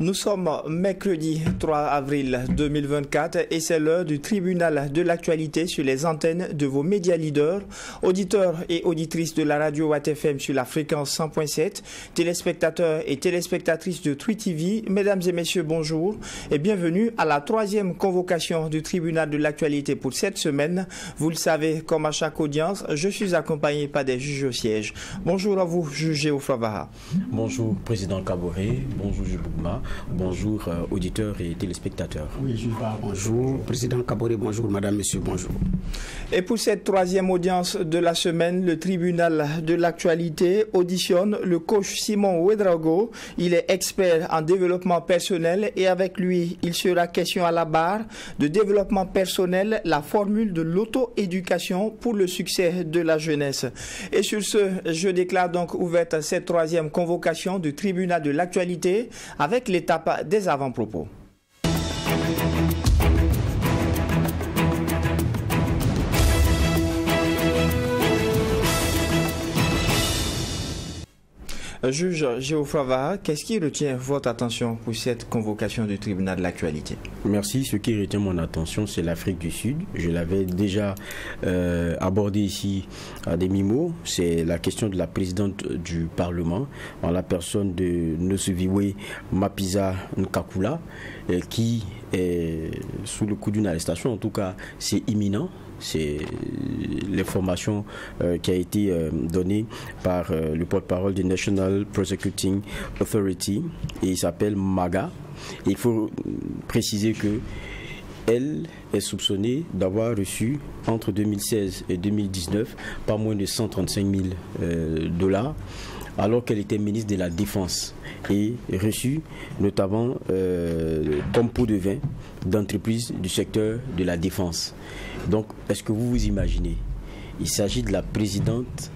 Nous sommes mercredi 3 avril 2024 et c'est l'heure du tribunal de l'actualité sur les antennes de vos médias leaders, auditeurs et auditrices de la radio Watt FM sur la fréquence 100.7, téléspectateurs et téléspectatrices de Twi TV. Mesdames et messieurs, bonjour et bienvenue à la troisième convocation du tribunal de l'actualité pour cette semaine. Vous le savez, comme à chaque audience, je suis accompagné par des juges au siège. Bonjour à vous, juge Geoffroy Vaha. Bonjour, président Kaboré. Bonjour, juge Bougma. Bonjour, auditeurs et téléspectateurs. Oui, juge Vaha, bonjour. Président Kaboré, bonjour. Madame, monsieur, bonjour. Et pour cette troisième audience de la semaine, le tribunal de l'actualité auditionne le coach Simon Ouedraogo. Il est expert en développement personnel et avec lui, il sera question à la barre de développement personnel, la formule de l'auto-éducation pour le succès de la jeunesse. Et sur ce, je déclare donc ouverte cette troisième convocation du tribunal de l'actualité avec l'étape des avant-propos. Juge Geoffroy Vaha, qu'est-ce qui retient votre attention pour cette convocation du tribunal de l'actualité? Merci. Ce qui retient mon attention, c'est l'Afrique du Sud. Je l'avais déjà abordé ici à demi-mot. C'est la question de la présidente du Parlement, en la personne de Nosiviwe Mapisa Nkakula, qui est sous le coup d'une arrestation. En tout cas, c'est imminent. C'est l'information qui a été donnée par le porte-parole du National Prosecuting Authority et il s'appelle MAGA. Et il faut préciser que elle est soupçonnée d'avoir reçu entre 2016 et 2019 pas moins de 135 000 dollars alors qu'elle était ministre de la Défense et reçu notamment comme pot de vin d'entreprises du secteur de la défense. Donc, est-ce que vous vous imaginez? Il s'agit de la présidente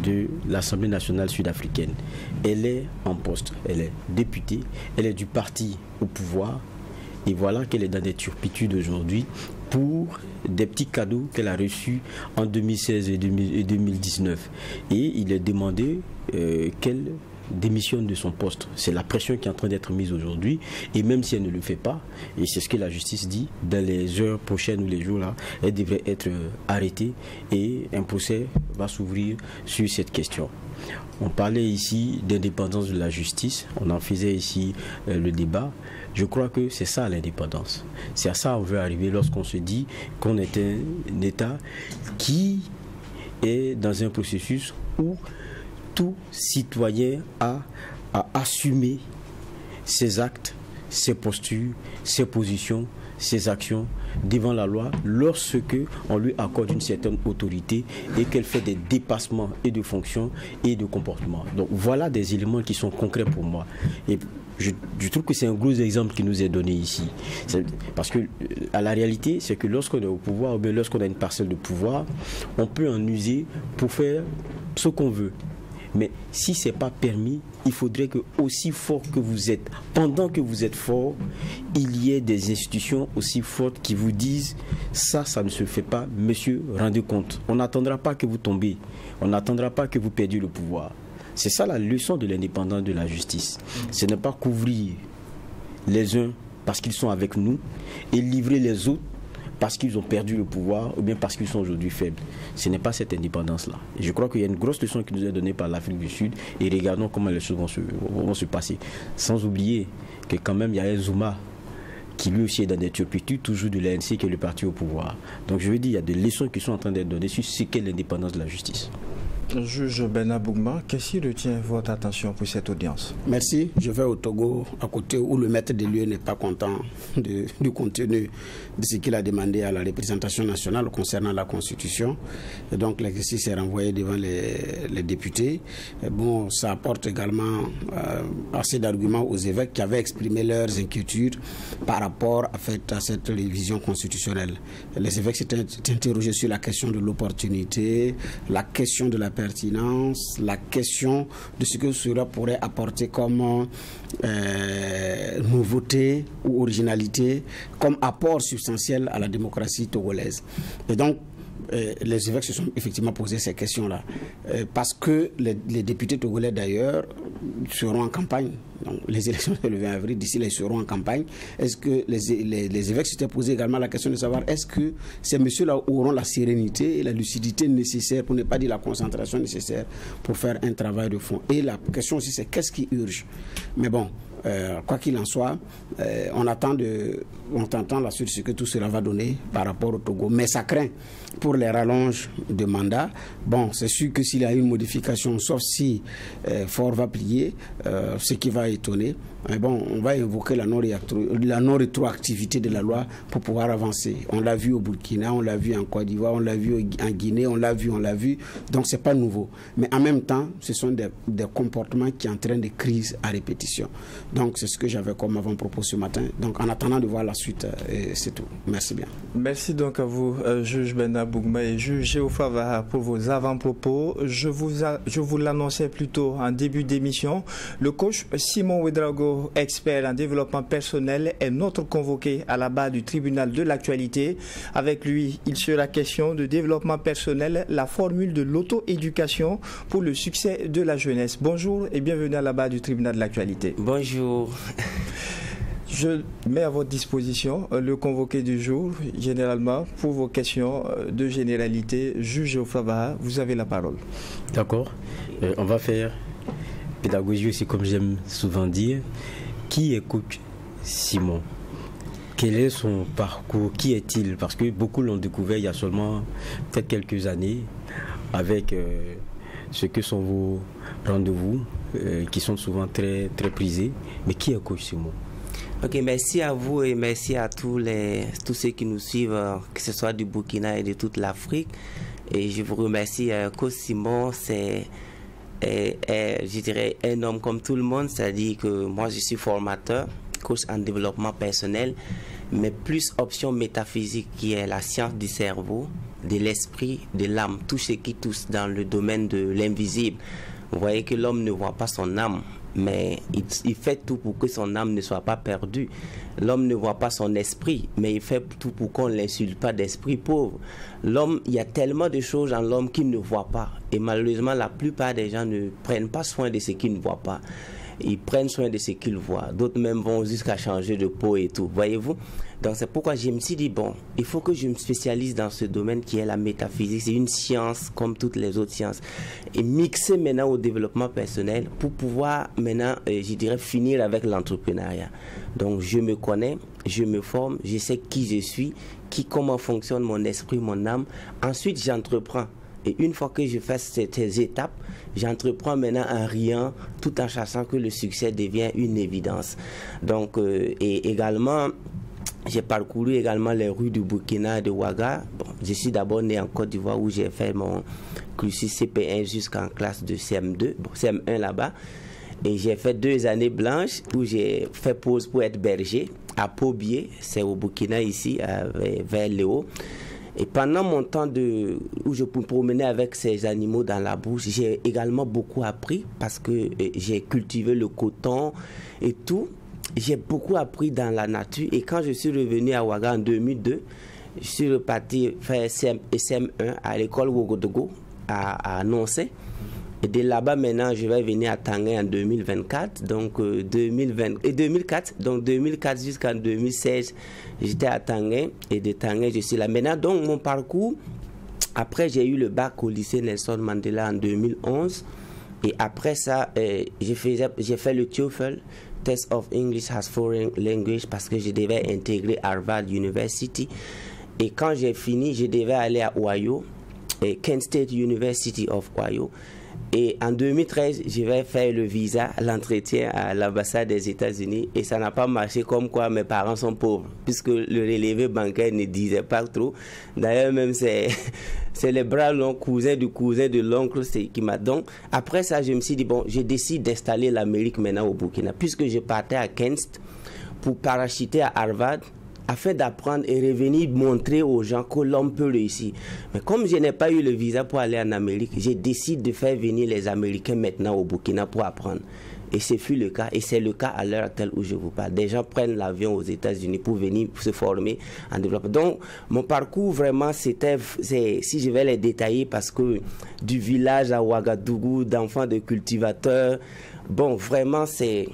de l'Assemblée nationale sud-africaine. Elle est en poste, elle est députée, elle est du parti au pouvoir et voilà qu'elle est dans des turpitudes aujourd'hui pour des petits cadeaux qu'elle a reçus en 2016 et 2019. Et il est demandé qu'elle démissionne de son poste. C'est la pression qui est en train d'être mise aujourd'hui et même si elle ne le fait pas, et c'est ce que la justice dit, dans les heures prochaines ou les jours là, elle devrait être arrêtée et un procès va s'ouvrir sur cette question. On parlait ici d'indépendance de la justice, on en faisait ici le débat. Je crois que c'est ça l'indépendance. C'est à ça qu'on veut arriver lorsqu'on se dit qu'on est un État qui est dans un processus où tout citoyen a à assumer ses actes, ses postures, ses positions, ses actions devant la loi lorsque on lui accorde une certaine autorité et qu'elle fait des dépassements et de fonctions et de comportements. Donc voilà des éléments qui sont concrets pour moi. Et je trouve que c'est un gros exemple qui nous est donné ici. Parce que à la réalité, c'est que lorsqu'on est au pouvoir ou bien lorsqu'on a une parcelle de pouvoir, on peut en user pour faire ce qu'on veut. Mais si ce n'est pas permis, il faudrait que, aussi fort que vous êtes, pendant que vous êtes fort, il y ait des institutions aussi fortes qui vous disent ça ne se fait pas, monsieur, rendez compte. On n'attendra pas que vous tombez, on n'attendra pas que vous perdiez le pouvoir. C'est ça la leçon de l'indépendance de la justice. Ce n'est pas couvrir les uns parce qu'ils sont avec nous et livrer les autres parce qu'ils ont perdu le pouvoir ou bien parce qu'ils sont aujourd'hui faibles. Ce n'est pas cette indépendance-là. Et je crois qu'il y a une grosse leçon qui nous est donnée par l'Afrique du Sud et regardons comment les choses vont se passer. Sans oublier que quand même il y a un Zuma qui lui aussi est dans des turpitudes, toujours de l'ANC qui est le parti au pouvoir. Donc je veux dire, il y a des leçons qui sont en train d'être données sur ce qu'est l'indépendance de la justice. Juge Bernard Bougma, qu'est-ce qui retient votre attention pour cette audience? Merci. Je vais au Togo, à côté où le maître des lieux n'est pas content du contenu de ce qu'il a demandé à la représentation nationale concernant la Constitution. Et donc l'exercice est renvoyé devant les députés. Et bon, ça apporte également assez d'arguments aux évêques qui avaient exprimé leurs inquiétudes par rapport à cette révision constitutionnelle. Les évêques s'étaient interrogés sur la question de l'opportunité, la question de la pertinence, la question de ce que cela pourrait apporter comme nouveauté ou originalité, comme apport substantiel à la démocratie togolaise. Et donc, les évêques se sont effectivement posé ces questions-là. Parce que les députés togolais, d'ailleurs, seront en campagne. Donc, les élections c'est le 20 avril, d'ici là, ils seront en campagne. Est-ce que les évêques s'étaient posé également la question de savoir est-ce que ces messieurs-là auront la sérénité et la lucidité nécessaire, pour ne pas dire la concentration nécessaire, pour faire un travail de fond. Et la question aussi, c'est qu'est-ce qui urge. Mais bon, quoi qu'il en soit, on attend la suite ce que tout cela va donner par rapport au Togo. Mais ça craint pour les rallonges de mandat. Bon, c'est sûr que s'il y a une modification, sauf si Fort va plier, ce qui va étonner, mais bon, on va invoquer la non-rétroactivité de la loi pour pouvoir avancer. On l'a vu au Burkina, on l'a vu en Côte d'Ivoire, on l'a vu en Guinée, on l'a vu. Donc, c'est pas nouveau. Mais en même temps, ce sont des comportements qui entraînent des crises à répétition. Donc, c'est ce que j'avais comme avant-propos ce matin. Donc, en attendant de voir la suite, c'est tout. Merci bien. Merci donc à vous, juge Bernard Bougma et juge Géoffroy Vaha, pour vos avant-propos. Je vous l'annonçais plus tôt en début d'émission. Le coach Simon Ouedraogo, expert en développement personnel, est notre convoqué à la barre du tribunal de l'actualité. Avec lui, il sera question de développement personnel, la formule de l'auto-éducation pour le succès de la jeunesse. Bonjour et bienvenue à la barre du tribunal de l'actualité. Bonjour. Je mets à votre disposition le convoqué du jour, généralement, pour vos questions de généralité. Juge Géoffroy Vaha, vous avez la parole. D'accord. On va faire pédagogie aussi, comme j'aime souvent dire. Qui est coach Simon? Quel est son parcours? Qui est-il? Parce que beaucoup l'ont découvert il y a seulement peut-être quelques années avec ce que sont vos rendez-vous qui sont souvent très, très prisés. Mais qui est coach Simon? Ok, merci à vous et merci à tous ceux qui nous suivent, que ce soit du Burkina et de toute l'Afrique. Et je vous remercie. Coach Simon, c'est, je dirais, un homme comme tout le monde. C'est-à-dire que moi, je suis formateur, coach en développement personnel, mais plus option métaphysique qui est la science du cerveau, de l'esprit, de l'âme, tout ce qui touche dans le domaine de l'invisible. Vous voyez que l'homme ne voit pas son âme, mais il fait tout pour que son âme ne soit pas perdue. L'homme ne voit pas son esprit, mais il fait tout pour qu'on ne l'insulte pas d'esprit pauvre. L'homme, il y a tellement de choses en l'homme qu'il ne voit pas. Et malheureusement, la plupart des gens ne prennent pas soin de ce qu'ils ne voient pas. Ils prennent soin de ce qu'ils voient. D'autres même vont jusqu'à changer de peau et tout. Voyez-vous? Donc c'est pourquoi je me suis dit, bon, il faut que je me spécialise dans ce domaine qui est la métaphysique. C'est une science comme toutes les autres sciences. Et mixer maintenant au développement personnel pour pouvoir maintenant, je dirais, finir avec l'entrepreneuriat. Donc je me connais, je me forme, je sais qui je suis, comment fonctionne mon esprit, mon âme. Ensuite, j'entreprends. Et une fois que je fais ces étapes, j'entreprends maintenant en riant, tout en sachant que le succès devient une évidence. Donc, et également, j'ai parcouru également les rues du Burkina et de Ouaga. Bon, je suis d'abord né en Côte d'Ivoire où j'ai fait mon cursus CP1 jusqu'en classe de CM2, bon, CM1 là-bas. Et j'ai fait 2 années blanches où j'ai fait pause pour être berger à Pobier, c'est au Burkina ici, vers Léo. Et pendant mon temps où je me promenais avec ces animaux dans la brousse, j'ai également beaucoup appris parce que j'ai cultivé le coton et tout. J'ai beaucoup appris dans la nature. Et quand je suis revenu à Ouaga en 2002, je suis reparti faire SM1 à l'école Ouagadougou à Noncé. Et de là-bas, maintenant, je vais venir à Tanguay en 2024. Donc, 2004. Donc, 2004 jusqu'en 2016, j'étais à Tanguay. Et de Tanguay, je suis là. Maintenant, donc, mon parcours, après, j'ai eu le bac au lycée Nelson Mandela en 2011. Et après ça, j'ai fait le TOEFL, Test of English as Foreign Language, parce que je devais intégrer Harvard University. Et quand j'ai fini, je devais aller à Ohio, Kent State University of Ohio. Et en 2013, je vais faire le visa, l'entretien à l'ambassade des États-Unis. Et ça n'a pas marché, comme quoi mes parents sont pauvres, puisque le relevé bancaire ne disait pas trop. D'ailleurs, même c'est les bras longs, cousin de l'oncle qui m'a... Donc, après ça, je me suis dit, bon, je décide d'installer l'Amérique maintenant au Burkina. Puisque je partais à Kent pour parachuter à Harvard, afin d'apprendre et revenir montrer aux gens que l'homme peut réussir. Mais comme je n'ai pas eu le visa pour aller en Amérique, j'ai décidé de faire venir les Américains maintenant au Burkina pour apprendre. Et ce fut le cas, et c'est le cas à l'heure actuelle où je vous parle. Des gens prennent l'avion aux États-Unis pour venir se former en développement. Donc, mon parcours vraiment, c'était, si je vais les détailler, parce que du village à Ouagadougou, d'enfants de cultivateurs, bon, vraiment, c'est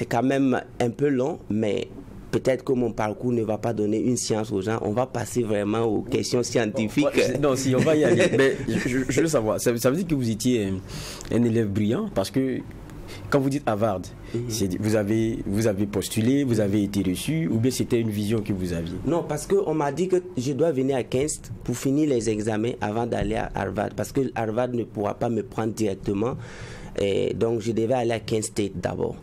quand même un peu long, mais peut-être que mon parcours ne va pas donner une science aux gens. On va passer vraiment aux questions scientifiques. Non, si on va y aller. Mais je veux savoir, ça veut dire que vous étiez un élève brillant, parce que quand vous dites Harvard, vous avez postulé, vous avez été reçu, ou bien c'était une vision que vous aviez? Non, parce qu'on m'a dit que je dois venir à Kent pour finir les examens avant d'aller à Harvard, parce que Harvard ne pourra pas me prendre directement, et donc je devais aller à Kent State d'abord.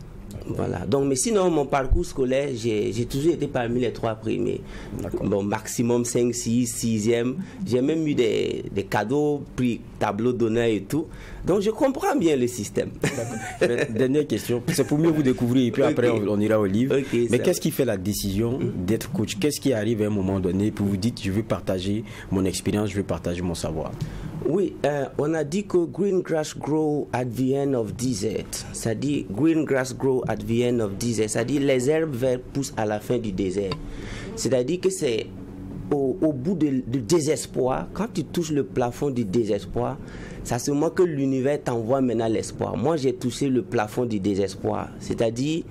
Voilà. Donc, mais sinon, mon parcours scolaire, j'ai toujours été parmi les 3 premiers. Bon, maximum 5, 6, 6e. J'ai même eu des cadeaux, prix, tableau d'honneur et tout. Donc, je comprends bien le système. Dernière question. C'est pour mieux vous découvrir et puis après, on ira au livre. Mais qu'est-ce qui fait la décision d'être coach? Qu'est-ce qui arrive à un moment donné pour vous dire, je veux partager mon expérience, je veux partager mon savoir? Oui, on a dit que green grass grow at the end of desert. Ça dit green grass grow at the end of desert. Ça dit les herbes vertes poussent à la fin du désert. C'est-à-dire que c'est au bout du désespoir, quand tu touches le plafond du désespoir, c'est à ce moment que l'univers t'envoie maintenant l'espoir. Moi, j'ai touché le plafond du désespoir. C'est-à-dire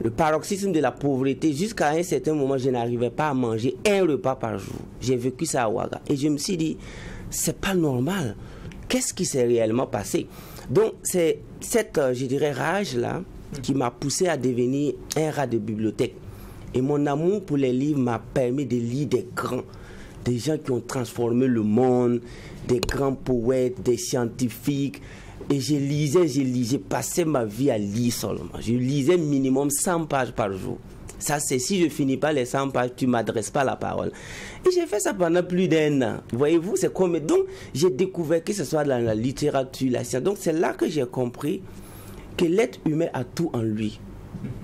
le paroxysme de la pauvreté. Jusqu'à un certain moment, je n'arrivais pas à manger un repas par jour. J'ai vécu ça à Ouaga. Et je me suis dit, c'est pas normal. Qu'est-ce qui s'est réellement passé? Donc, c'est cette, je dirais, rage-là qui m'a poussé à devenir un rat de bibliothèque. Et mon amour pour les livres m'a permis de lire des grands, des gens qui ont transformé le monde, des grands poètes, des scientifiques. Et je lisais, passais ma vie à lire seulement. Je lisais minimum 100 pages par jour. Ça, c'est si je finis pas les 100 pages, tu ne m'adresses pas la parole. Et j'ai fait ça pendant plus d'1 an. Voyez-vous, c'est comme... Donc, j'ai découvert que ce soit dans la littérature, la science. Donc, c'est là que j'ai compris que l'être humain a tout en lui.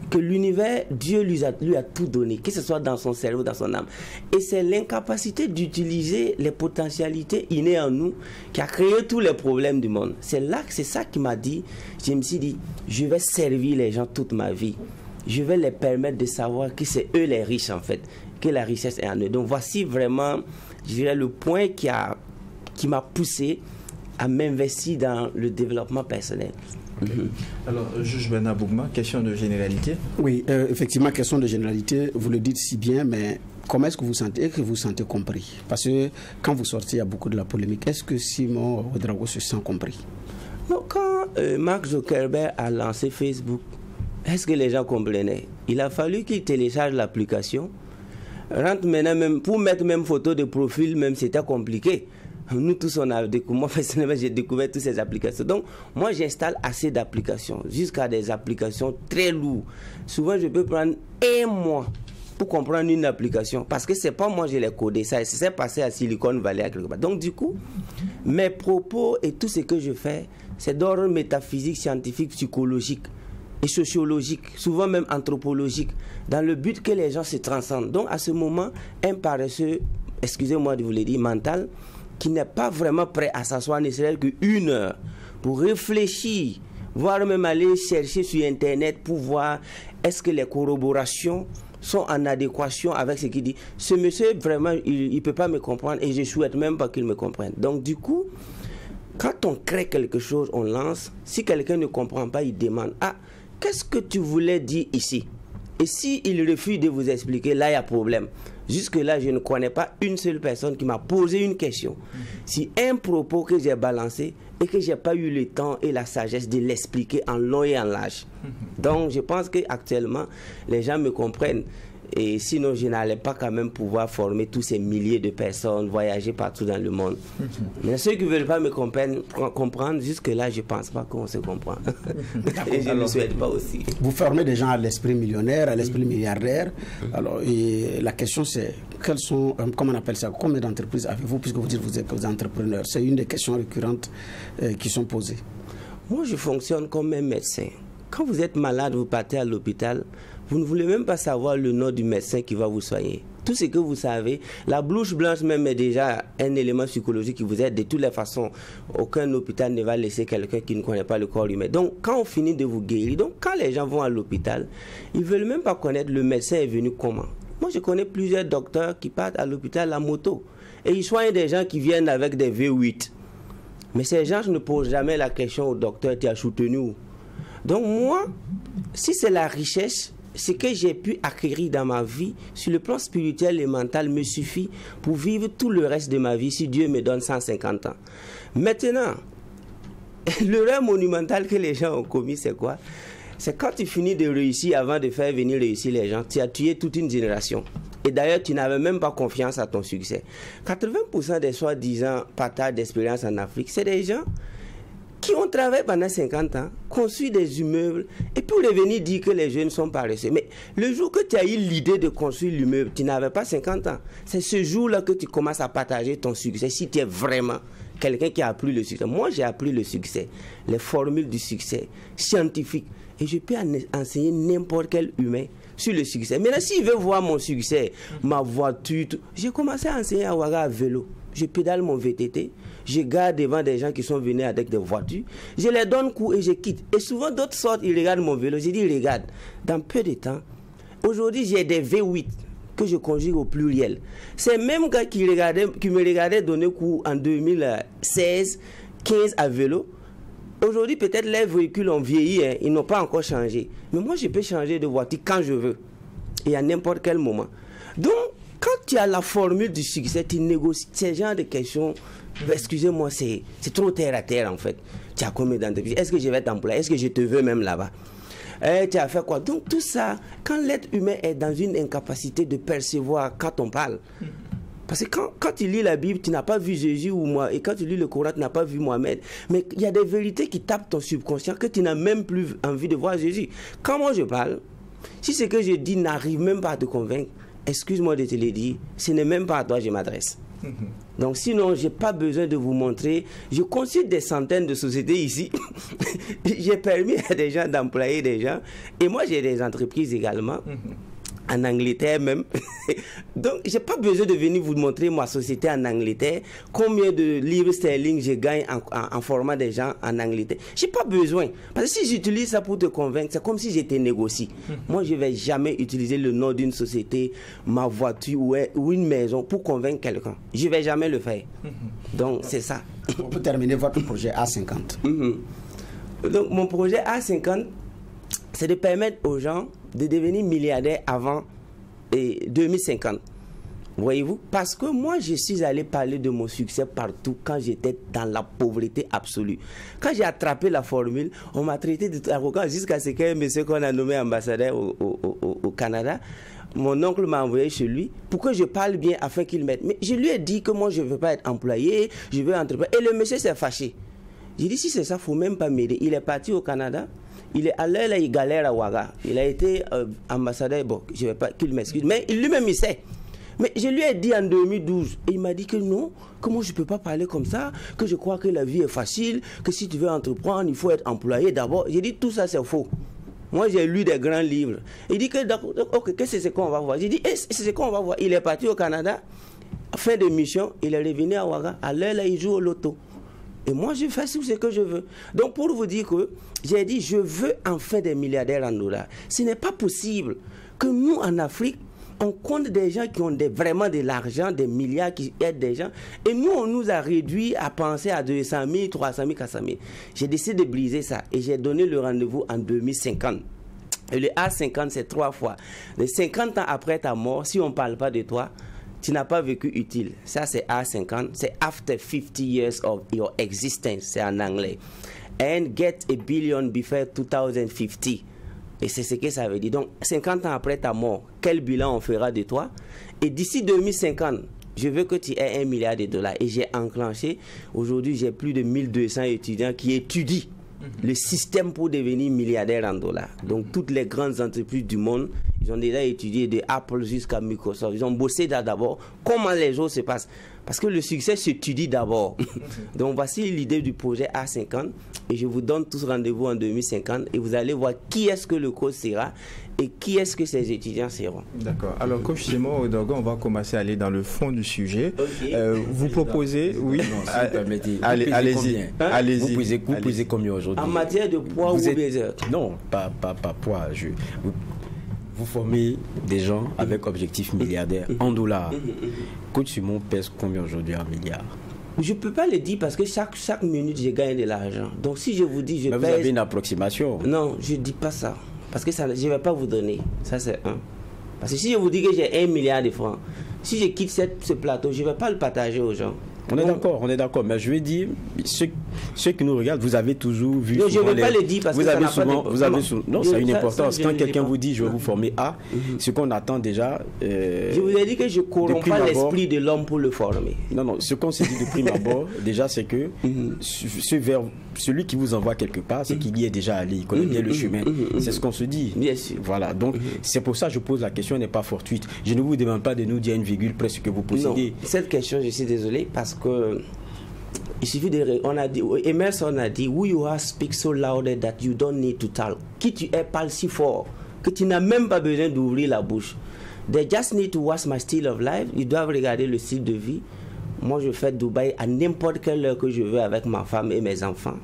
Que l'univers, Dieu lui a tout donné, que ce soit dans son cerveau, dans son âme. Et c'est l'incapacité d'utiliser les potentialités innées en nous qui a créé tous les problèmes du monde. C'est ça qui m'a dit, je me suis dit, je vais servir les gens toute ma vie. Je vais les permettre de savoir que c'est eux les riches en fait, que la richesse est en eux. Donc voici vraiment, je dirais, le point qui m'a poussé à m'investir dans le développement personnel. Alors, juge Bernard Bougma, question de généralité. Oui, effectivement, question de généralité, vous le dites si bien, mais comment est-ce que vous vous sentez compris? Parce que quand vous sortez, il y a beaucoup de la polémique. Est-ce que Simon Ouédraogo se sent compris? Non, quand Mark Zuckerberg a lancé Facebook, est-ce que les gens comprenaient? Il a fallu qu'ils téléchargent l'application. Rentre maintenant, même, pour mettre même photo de profil, même c'était compliqué. Nous tous, on a découvert, moi personnellement, j'ai découvert toutes ces applications. Donc, moi, j'installe assez d'applications, jusqu'à des applications très lourdes. Souvent, je peux prendre 1 mois pour comprendre une application, parce que c'est pas moi je l'ai codé, ça s'est passé à Silicon Valley à quelque part. Donc, du coup, mes propos et tout ce que je fais, c'est d'ordre métaphysique, scientifique, psychologique et sociologique, souvent même anthropologique, dans le but que les gens se transcendent. Donc, à ce moment, un paresseux, excusez-moi de vous le dire, mental, qui n'est pas vraiment prêt à s'asseoir ne serait-ce qu'1 heure pour réfléchir, voire même aller chercher sur Internet pour voir est-ce que les corroborations sont en adéquation avec ce qu'il dit. Ce monsieur, vraiment, il ne peut pas me comprendre et je ne souhaite même pas qu'il me comprenne. Donc, du coup, quand on crée quelque chose, on lance. Si quelqu'un ne comprend pas, il demande « Ah, qu'est-ce que tu voulais dire ici ?» Et s'il refuse de vous expliquer, là, il y a problème. Jusque-là, je ne connais pas une seule personne qui m'a posé une question. Si un propos que j'ai balancé et que je n'ai pas eu le temps et la sagesse de l'expliquer en long et en large. Donc, je pense qu'actuellement, les gens me comprennent. Et sinon, je n'allais pas quand même pouvoir former tous ces milliers de personnes, voyager partout dans le monde. Mais ceux qui ne veulent pas me comprendre, jusque-là, je ne pense pas qu'on se comprend. Et je ne le souhaite pas aussi. Vous formez des gens à l'esprit millionnaire, à l'esprit milliardaire. Alors, et la question c'est, quels sont, comment on appelle ça, combien d'entreprises avez-vous, puisque vous dites que vous êtes entrepreneur? C'est une des questions récurrentes qui sont posées. Moi, je fonctionne comme un médecin. Quand vous êtes malade, vous partez à l'hôpital, vous ne voulez même pas savoir le nom du médecin qui va vous soigner. tout ce que vous savez, la blouse blanche même est déjà un élément psychologique qui vous aide. De toutes les façons, aucun hôpital ne va laisser quelqu'un qui ne connaît pas le corps humain. Donc, quand on finit de vous guérir, donc quand les gens vont à l'hôpital, ils ne veulent même pas connaître le médecin est venu comment. Moi, je connais plusieurs docteurs qui partent à l'hôpital à moto. Et ils soignent des gens qui viennent avec des V8. Mais ces gens ne posent jamais la question au docteur, tu as soutenu où? Donc moi, si c'est la richesse, ce que j'ai pu acquérir dans ma vie, sur le plan spirituel et mental, me suffit pour vivre tout le reste de ma vie si Dieu me donne 150 ans. Maintenant, l'erreur monumentale que les gens ont commis, c'est quoi? C'est quand tu finis de réussir avant de faire venir réussir les gens, tu as tué toute une génération. Et d'ailleurs, tu n'avais même pas confiance à ton succès. 80% des soi-disant partages d'expérience en Afrique, c'est des gens qui ont travaillé pendant 50 ans, construit des immeubles, et pour revenir dire que les jeunes sont paresseux. Mais le jour que tu as eu l'idée de construire l'immeuble, tu n'avais pas 50 ans. C'est ce jour-là que tu commences à partager ton succès, si tu es vraiment quelqu'un qui a appris le succès. Moi, j'ai appris le succès, les formules du succès scientifiques. Et je peux enseigner n'importe quel humain sur le succès. Maintenant, s'il veut voir mon succès, ma voiture, j'ai commencé à enseigner à Ouaga à vélo. Je pédale mon VTT, je garde devant des gens qui sont venus avec des voitures, je les donne coup et je quitte. Et souvent, d'autres sortent, ils regardent mon vélo. Je dis, regarde, dans peu de temps, aujourd'hui, j'ai des V8 que je conjugue au pluriel. C'est même gars qui me regardait donner coup en 2016, 15 à vélo. Aujourd'hui, peut-être les véhicules ont vieilli, hein, ils n'ont pas encore changé. Mais moi, je peux changer de voiture quand je veux. Et à n'importe quel moment. Donc, quand tu as la formule du succès, tu négocies ce genre de questions. Excusez-moi, c'est trop terre à terre en fait. Tu as combien d'entreprises? Est-ce que je vais t'employer? Est-ce que je te veux même là-bas? Tu as fait quoi? Donc tout ça, quand l'être humain est dans une incapacité de percevoir quand on parle, parce que quand tu lis la Bible, tu n'as pas vu Jésus ou moi, et quand tu lis le Coran, tu n'as pas vu Mohamed. Mais il y a des vérités qui tapent ton subconscient que tu n'as même plus envie de voir Jésus. Quand moi je parle, si ce que je dis n'arrive même pas à te convaincre, excuse-moi de te le dire, ce n'est même pas à toi que je m'adresse. Donc sinon, je n'ai pas besoin de vous montrer. Je consulte des centaines de sociétés ici. J'ai permis à des gens d'employer des gens. Et moi, j'ai des entreprises également. En Angleterre même. Donc, je n'ai pas besoin de venir vous montrer ma société en Angleterre, combien de livres sterling je gagne en formant des gens en Angleterre. Je n'ai pas besoin. Parce que si j'utilise ça pour te convaincre, c'est comme si j'étais négocié. Moi, je ne vais jamais utiliser le nom d'une société, ma voiture ou une maison pour convaincre quelqu'un. Je ne vais jamais le faire. Donc, c'est ça. On peut terminer votre projet A50. Donc, mon projet A50, c'est de permettre aux gens de devenir milliardaires avant 2050. Voyez-vous? Parce que moi, je suis allé parler de mon succès partout quand j'étais dans la pauvreté absolue. Quand j'ai attrapé la formule, on m'a traité d'arrogant jusqu'à ce qu'un monsieur qu'on a nommé ambassadeur au Canada, mon oncle m'a envoyé chez lui pour que je parle bien afin qu'il m'aide. Mais je lui ai dit que moi, je ne veux pas être employé, je veux entreprendre. Et le monsieur s'est fâché. J'ai dit, si c'est ça, il ne faut même pas m'aider. Il est parti au Canada. Il est allé là, il galère à Ouaga. Il a été ambassadeur. Bon, je ne veux pas qu'il m'excuse. Mais lui-même, il sait. Mais je lui ai dit en 2012. Et il m'a dit que non, que moi, je ne peux pas parler comme ça. Que je crois que la vie est facile. Que si tu veux entreprendre, il faut être employé d'abord. J'ai dit, tout ça, c'est faux. Moi, j'ai lu des grands livres. Il dit que, ok, qu'est-ce que c'est qu'on va voir? J'ai dit, c'est ce qu'on va voir. Il est parti au Canada. Fin de mission, il est revenu à Ouaga. À l'heure, là, il joue au loto. Et moi, je fais ce que je veux. Donc, pour vous dire que j'ai dit, je veux enfin des milliardaires en dollars. Ce n'est pas possible que nous, en Afrique, on compte des gens qui ont vraiment de l'argent, des milliards qui aident des gens. Et nous, on nous a réduit à penser à 200 000, 300 000, 400 000. J'ai décidé de briser ça. Et j'ai donné le rendez-vous en 2050. Et le A50, c'est 3 fois. Les 50 ans après ta mort, si on ne parle pas de toi, tu n'as pas vécu utile. Ça, c'est A50. C'est after 50 years of your existence. C'est en anglais. And get a billion before 2050. Et c'est ce que ça veut dire. Donc, 50 ans après ta mort, quel bilan on fera de toi? Et d'ici 2050, je veux que tu aies $1 milliard. Et j'ai enclenché. Aujourd'hui, j'ai plus de 1200 étudiants qui étudient le système pour devenir milliardaire en dollars. Donc, toutes les grandes entreprises du monde Ils ont déjà étudié de Apple jusqu'à Microsoft. Ils ont bossé d'abord comment les choses se passent. Parce que le succès s'étudie d'abord. Donc voici l'idée du projet A50. Et je vous donne tous rendez-vous en 2050. Et vous allez voir qui est-ce que le coach sera et qui est-ce que ces étudiants seront. D'accord. Alors, coach Simon Ouedraogo, on va commencer à aller dans le fond du sujet. Okay. Vous proposez, oui, allez-y. Allez-y. Vous pesez combien aujourd'hui? En matière de poids ou obésité? Non, pas poids. Vous formez des gens avec objectifs milliardaires en dollars. Coach Simon pèse combien aujourd'hui en milliards? Je ne peux pas le dire parce que chaque minute, je gagne de l'argent. Donc si je vous dis, je pèse... Mais vous avez une approximation. Non, je ne dis pas ça. Parce que ça, je ne vais pas vous donner. Ça, c'est un. Parce que si je vous dis que j'ai 1 milliard de francs, si je quitte ce plateau, je ne vais pas le partager aux gens. On est d'accord, mais je veux dire, ceux qui nous regardent, vous avez toujours vu. Non, je ne vais pas le dire parce que ça n'a pas d'importance. Non, ça a une importance. Quand quelqu'un vous dit je vais vous former A, ce qu'on attend déjà. Je vous ai dit que je ne corromps pas l'esprit de l'homme pour le former. Non, ce qu'on s'est dit de prime abord, déjà, c'est que celui qui vous envoie quelque part, c'est qu'il y est déjà allé, il connaît bien le chemin. C'est ce qu'on se dit. Bien sûr. Voilà, donc c'est pour ça que je pose la question, elle n'est pas fortuite. Je ne vous demande pas de nous dire une virgule près ce que vous possédez. Non, cette question, je suis désolé, parce que il suffit de... Emerson a dit, who you are speak so loud that you don't need to talk. Qui tu es parle si fort que tu n'as même pas besoin d'ouvrir la bouche. They just need to watch my style of life. Ils doivent regarder le style de vie. Moi, je fais Dubaï à n'importe quelle heure que je veux avec ma femme et mes enfants.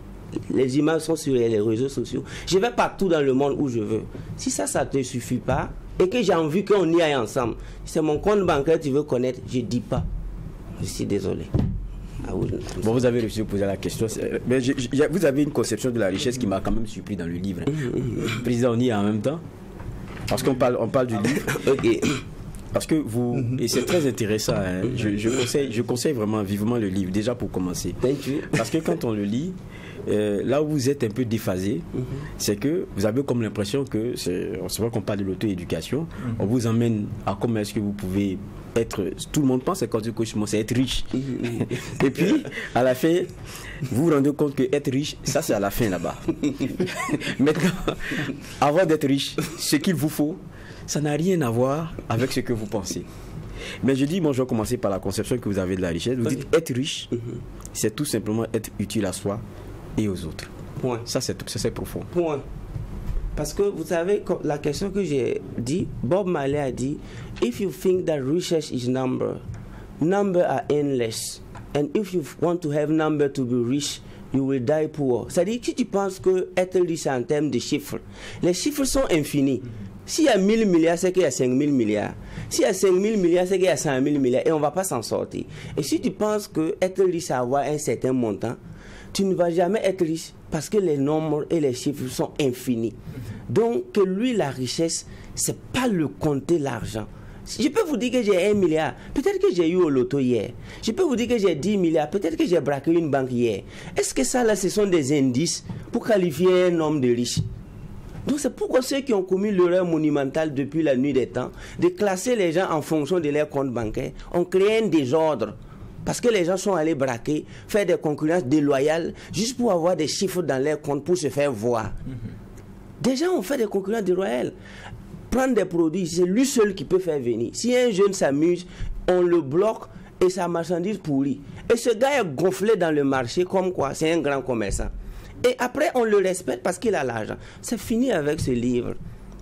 Les images sont sur les réseaux sociaux. Je vais partout dans le monde où je veux. Si ça ne te suffit pas et que j'ai envie qu'on y aille ensemble, c'est mon compte bancaire que tu veux connaître, je ne dis pas. Je suis désolé. Bon, vous avez réussi à poser la question. Mais vous avez une conception de la richesse qui m'a quand même surpris dans le livre. Président, on y est en même temps. Parce qu'on parle du livre. Ok. Parce que vous, et c'est très intéressant, hein, je conseille vraiment vivement le livre, déjà pour commencer. Parce que quand on le lit, là où vous êtes un peu déphasé, c'est que vous avez comme l'impression que, c'est vrai qu'on parle de l'auto-éducation, on vous emmène à comment est-ce que vous pouvez être, tout le monde pense quand du coach, c'est être riche. Et puis, à la fin, vous vous rendez compte que être riche, ça c'est à la fin là-bas. Maintenant, avant d'être riche, ce qu'il vous faut, ça n'a rien à voir avec ce que vous pensez. Mais je dis, moi je vais commencer par la conception que vous avez de la richesse. Vous dites être riche, c'est tout simplement être utile à soi et aux autres. Point. Ça c'est profond. Point. Parce que vous savez, la question que j'ai dit, Bob Marley a dit, if you think that riches is number are endless. And if you want to have number to be rich, you will die poor. C'est-à-dire que si tu penses que être riche en termes de chiffres, les chiffres sont infinis. S'il y a 1000 milliards, c'est qu'il y a 5000 milliards. S'il y a 5000 milliards, c'est qu'il y a 100 000 milliards. Et on ne va pas s'en sortir. Et si tu penses que être riche, c'est avoir un certain montant, tu ne vas jamais être riche parce que les nombres et les chiffres sont infinis. Donc, que lui, la richesse, ce n'est pas le compter l'argent. Je peux vous dire que j'ai 1 milliard. Peut-être que j'ai eu au loto hier. Je peux vous dire que j'ai 10 milliards. Peut-être que j'ai braqué une banque hier. Est-ce que ça, là, ce sont des indices pour qualifier un homme de riche? Donc c'est pourquoi ceux qui ont commis l'erreur monumentale depuis la nuit des temps de classer les gens en fonction de leur compte bancaire ont créé un désordre. Parce que les gens sont allés braquer, faire des concurrences déloyales juste pour avoir des chiffres dans leur compte pour se faire voir. Des gens ont fait des concurrences déloyales. Prendre des produits, c'est lui seul qui peut faire venir. Si un jeune s'amuse, on le bloque et sa marchandise pourrit. Et ce gars est gonflé dans le marché comme quoi c'est un grand commerçant. Et après, on le respecte parce qu'il a l'argent. C'est fini avec ce livre.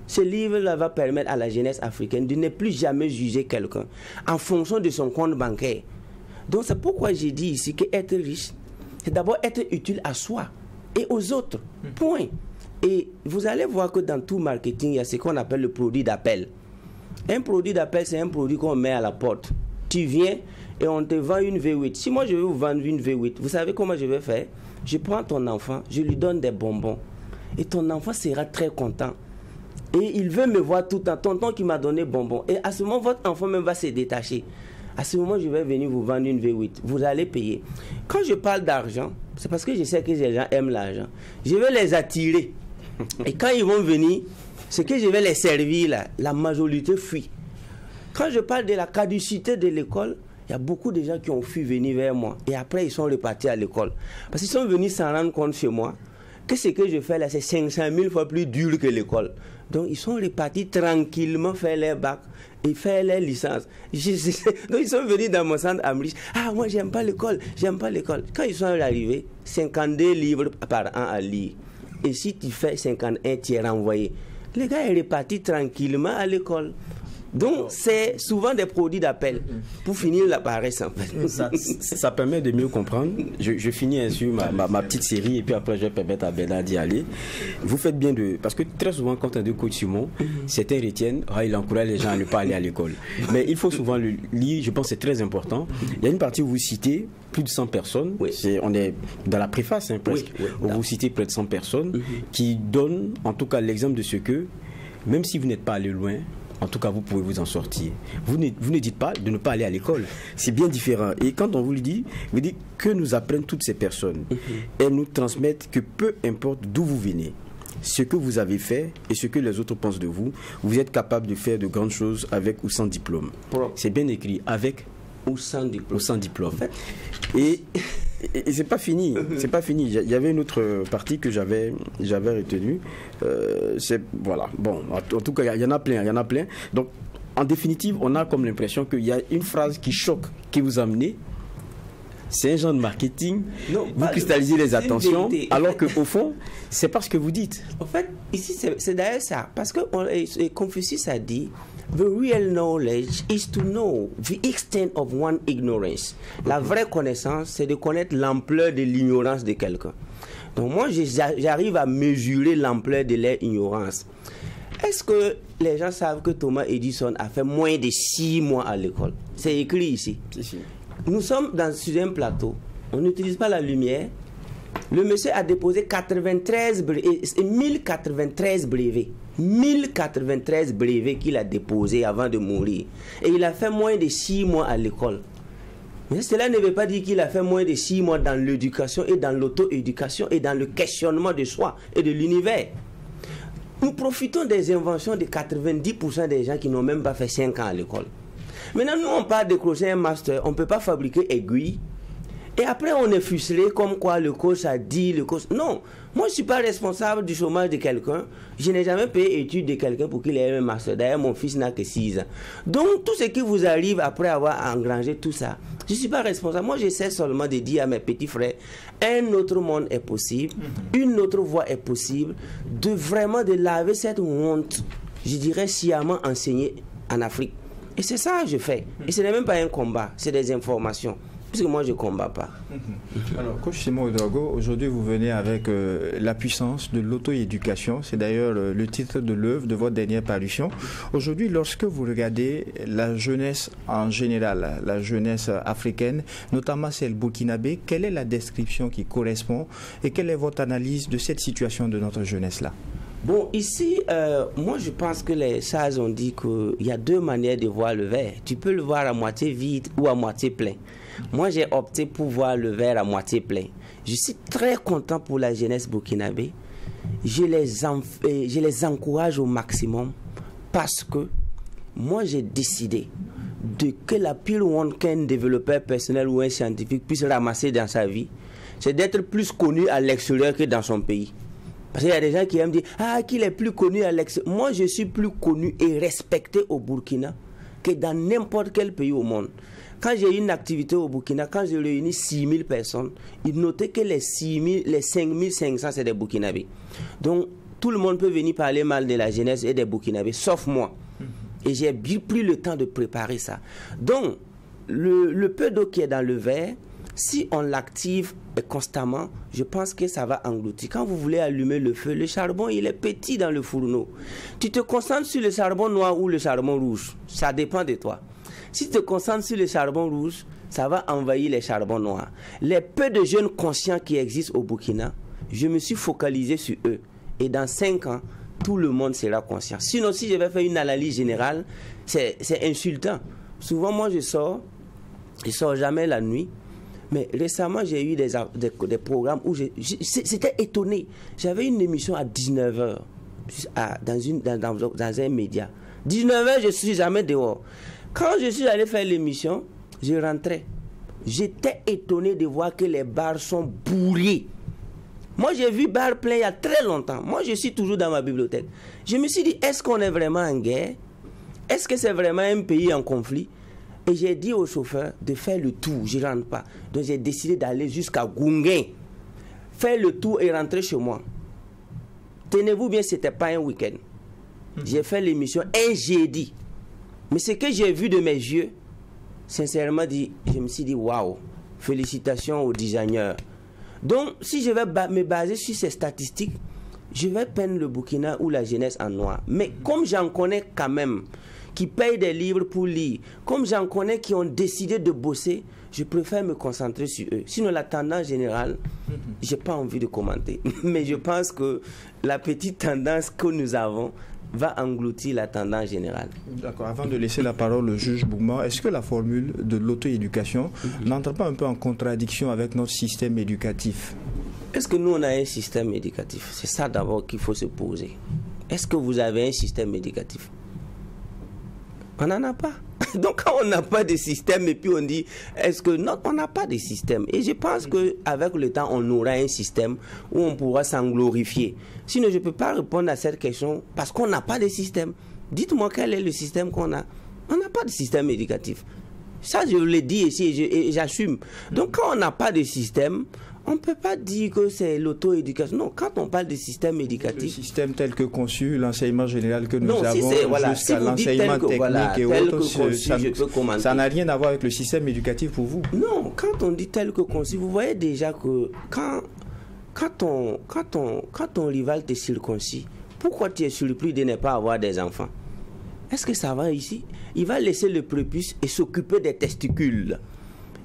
Ce livre-là va permettre à la jeunesse africaine de ne plus jamais juger quelqu'un en fonction de son compte bancaire. Donc, c'est pourquoi j'ai dit ici qu'être riche, c'est d'abord être utile à soi et aux autres. Point. Et vous allez voir que dans tout marketing, il y a ce qu'on appelle le produit d'appel. Un produit d'appel, c'est un produit qu'on met à la porte. Tu viens et on te vend une V8. Si moi, je veux vous vendre une V8, vous savez comment je vais faire? Je prends ton enfant, je lui donne des bonbons. Et ton enfant sera très content. Et il veut me voir tout le temps. Tonton qui m'a donné bonbons. Et à ce moment, votre enfant même va se détacher. À ce moment, je vais venir vous vendre une V8. Vous allez payer. Quand je parle d'argent, c'est parce que je sais que les gens aiment l'argent. Je vais les attirer. Et quand ils vont venir, ce que je vais les servir là, la majorité fuit. Quand je parle de la caducité de l'école, il y a beaucoup de gens qui ont fui venir vers moi. Et après, ils sont repartis à l'école. Parce qu'ils sont venus s'en rendre compte chez moi que ce que je fais là, c'est 500 000 fois plus dur que l'école. Donc, ils sont repartis tranquillement faire leur bac et faire leur licence. Donc, ils sont venus dans mon centre à me dire, ah, moi, j'aime pas l'école. Quand ils sont arrivés, 52 livres par an à lire. Et si tu fais 51, tu es renvoyé. Les gars sont repartis tranquillement à l'école. Donc, c'est souvent des produits d'appel pour finir la paresse, en fait. Ça permet de mieux comprendre. Je finis ainsi ma petite série et puis après, je vais permettre à Bernard d'y aller. Vous faites bien de... Parce que très souvent, quand on dit coach Simon, certains retiennent, il encourage les gens à ne pas aller à l'école. Mais il faut souvent le lire, je pense que c'est très important. Il y a une partie où vous citez plus de 100 personnes. Oui. On est dans la préface, presque. Oui, où vous citez près de 100 personnes qui donnent, en tout cas, l'exemple de ce que, même si vous n'êtes pas allé loin, en tout cas, vous pouvez vous en sortir. Vous ne dites pas de ne pas aller à l'école. C'est bien différent. Et quand on vous le dit, vous dites que nous apprennent toutes ces personnes. Elles nous transmettent que peu importe d'où vous venez, ce que vous avez fait et ce que les autres pensent de vous, vous êtes capable de faire de grandes choses avec ou sans diplôme. C'est bien écrit, avec ou sans diplôme. Ou sans diplôme. En fait. Et c'est pas fini. C'est pas fini. Il y avait une autre partie que j'avais retenue. Voilà. Bon, en tout cas, il y en a plein. Donc, en définitive, on a comme l'impression qu'il y a une phrase qui choque, qui vous a amené. C'est un genre de marketing. Non, vous cristallisez les attentions, alors qu'au fond, c'est pas ce que vous dites. En fait, ici, c'est d'ailleurs ça. Parce que Confucius a dit, the real knowledge is to know the extent of one's ignorance. La vraie connaissance, c'est de connaître l'ampleur de l'ignorance de quelqu'un. Donc moi, j'arrive à mesurer l'ampleur de leur ignorance. Est-ce que les gens savent que Thomas Edison a fait moins de 6 mois à l'école? C'est écrit ici. Si. Nous sommes sur un plateau, on n'utilise pas la lumière. Le monsieur a déposé 1093 brevets. 1093 brevets qu'il a déposés avant de mourir. Et il a fait moins de 6 mois à l'école. Mais cela ne veut pas dire qu'il a fait moins de 6 mois dans l'éducation et dans l'auto-éducation et dans le questionnement de soi et de l'univers. Nous profitons des inventions de 90% des gens qui n'ont même pas fait 5 ans à l'école. Maintenant, nous, on part décrocher un master, on ne peut pas fabriquer aiguille. Et après, on est fuselé comme quoi le coach a dit, le coach... Non, moi, je ne suis pas responsable du chômage de quelqu'un. Je n'ai jamais payé études de quelqu'un pour qu'il ait un master. D'ailleurs, mon fils n'a que 6 ans. Donc, tout ce qui vous arrive après avoir engrangé tout ça, je ne suis pas responsable. Moi, j'essaie seulement de dire à mes petits frères, un autre monde est possible, une autre voie est possible, de vraiment de laver cette honte, je dirais, sciemment enseignée en Afrique. Et c'est ça que je fais. Et ce n'est même pas un combat, c'est des informations. Puisque moi, je ne combats pas. Alors, coach Simon Ouedraogo, aujourd'hui, vous venez avec la puissance de l'auto-éducation. C'est d'ailleurs le titre de l'œuvre de votre dernière parution. Aujourd'hui, lorsque vous regardez la jeunesse en général, la jeunesse africaine, notamment celle burkinabé, quelle est la description qui correspond et quelle est votre analyse de cette situation de notre jeunesse-là? Bon, ici, moi je pense que les sages ont dit qu'il y a 2 manières de voir le verre. Tu peux le voir à moitié vide ou à moitié plein. Moi j'ai opté pour voir le verre à moitié plein. Je suis très content pour la jeunesse burkinabé. Je les encourage au maximum parce que moi j'ai décidé que la pile honte qu'un développeur personnel ou un scientifique puisse ramasser dans sa vie, c'est d'être plus connu à l'extérieur que dans son pays. Parce qu'il y a des gens qui aiment dire qu'il est plus connu à l'extérieur. Moi, je suis plus connu et respecté au Burkina que dans n'importe quel pays au monde. Quand j'ai eu une activité au Burkina, quand j'ai réuni 6000 personnes, ils notaient que les 5500, c'est des Burkinabés. Donc, tout le monde peut venir parler mal de la jeunesse et des Burkinabés, sauf moi. Et j'ai pris le temps de préparer ça. Donc, le peu d'eau qui est dans le verre, si on l'active constamment, je pense que ça va engloutir. Quand vous voulez allumer le feu, le charbon, il est petit dans le fourneau. Tu te concentres sur le charbon noir ou le charbon rouge. Ça dépend de toi. Si tu te concentres sur le charbon rouge, ça va envahir les charbons noirs. Les peu de jeunes conscients qui existent au Burkina, je me suis focalisé sur eux. Et dans 5 ans, tout le monde sera conscient. Sinon, si je vais faire une analyse générale, c'est insultant. Souvent, moi, je sors jamais la nuit. Mais récemment, j'ai eu des programmes où j'étais étonné. J'avais une émission à 19h dans un média. 19h, je ne suis jamais dehors. Quand je suis allé faire l'émission, je rentrais. J'étais étonné de voir que les bars sont bourrés. Moi, j'ai vu bar plein il y a très longtemps. Moi, je suis toujours dans ma bibliothèque. Je me suis dit, est-ce qu'on est vraiment en guerre? Est-ce que c'est vraiment un pays en conflit? Et j'ai dit au chauffeur de faire le tour. Je ne rentre pas. Donc, j'ai décidé d'aller jusqu'à Gunguin, faire le tour et rentrer chez moi. Tenez-vous bien, ce n'était pas un week-end. J'ai fait l'émission un jeudi. Mais ce que j'ai vu de mes yeux, sincèrement, je me suis dit, waouh, félicitations aux designers. Donc, si je vais me baser sur ces statistiques, je vais peindre le Burkina ou la jeunesse en noir. Mais comme j'en connais quand même, qui payent des livres pour lire, comme j'en connais qui ont décidé de bosser, je préfère me concentrer sur eux. Sinon, la tendance générale, je n'ai pas envie de commenter. Mais je pense que la petite tendance que nous avons va engloutir la tendance générale. D'accord. Avant de laisser la parole au juge Bouma, est-ce que la formule de l'auto-éducation n'entre pas un peu en contradiction avec notre système éducatif? Est-ce que nous, on a un système éducatif? C'est ça d'abord qu'il faut se poser. Est-ce que vous avez un système éducatif? On n'en a pas. Donc quand on n'a pas de système et puis on dit, est-ce que non, on n'a pas de système. Et je pense qu'avec le temps, on aura un système où on pourra s'en glorifier. Sinon, je ne peux pas répondre à cette question parce qu'on n'a pas de système. Dites-moi quel est le système qu'on a. On n'a pas de système éducatif. Ça, je l'ai dit ici et j'assume. Donc quand on n'a pas de système, on ne peut pas dire que c'est l'auto-éducation. Non, quand on parle de système éducatif... Le système tel que conçu, l'enseignement général que nous avons, voilà, jusqu'à si l'enseignement technique et autres, ça n'a rien à voir avec le système éducatif pour vous? Non, quand on dit tel que conçu, vous voyez déjà que quand ton rival te circoncis, pourquoi tu es surpris de ne pas avoir des enfants? Est-ce que ça va ici? Il va laisser le prépuce et s'occuper des testicules.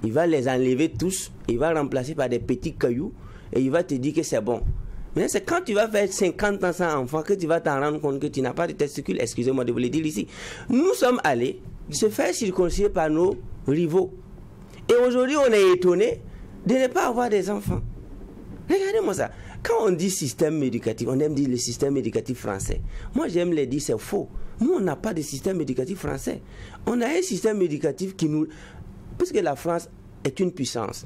Il va les enlever tous, il va remplacer par des petits cailloux et il va te dire que c'est bon. Mais c'est quand tu vas faire 50 ans sans enfant que tu vas t'en rendre compte que tu n'as pas de testicules. Excusez-moi de vous le dire ici. Nous sommes allés se faire circoncire par nos rivaux. Et aujourd'hui, on est étonné de ne pas avoir des enfants. Regardez-moi ça. Quand on dit système éducatif, on aime dire le système éducatif français. Moi, j'aime le dire, c'est faux. Nous, on n'a pas de système éducatif français. On a un système éducatif qui nous... Puisque la France est une puissance.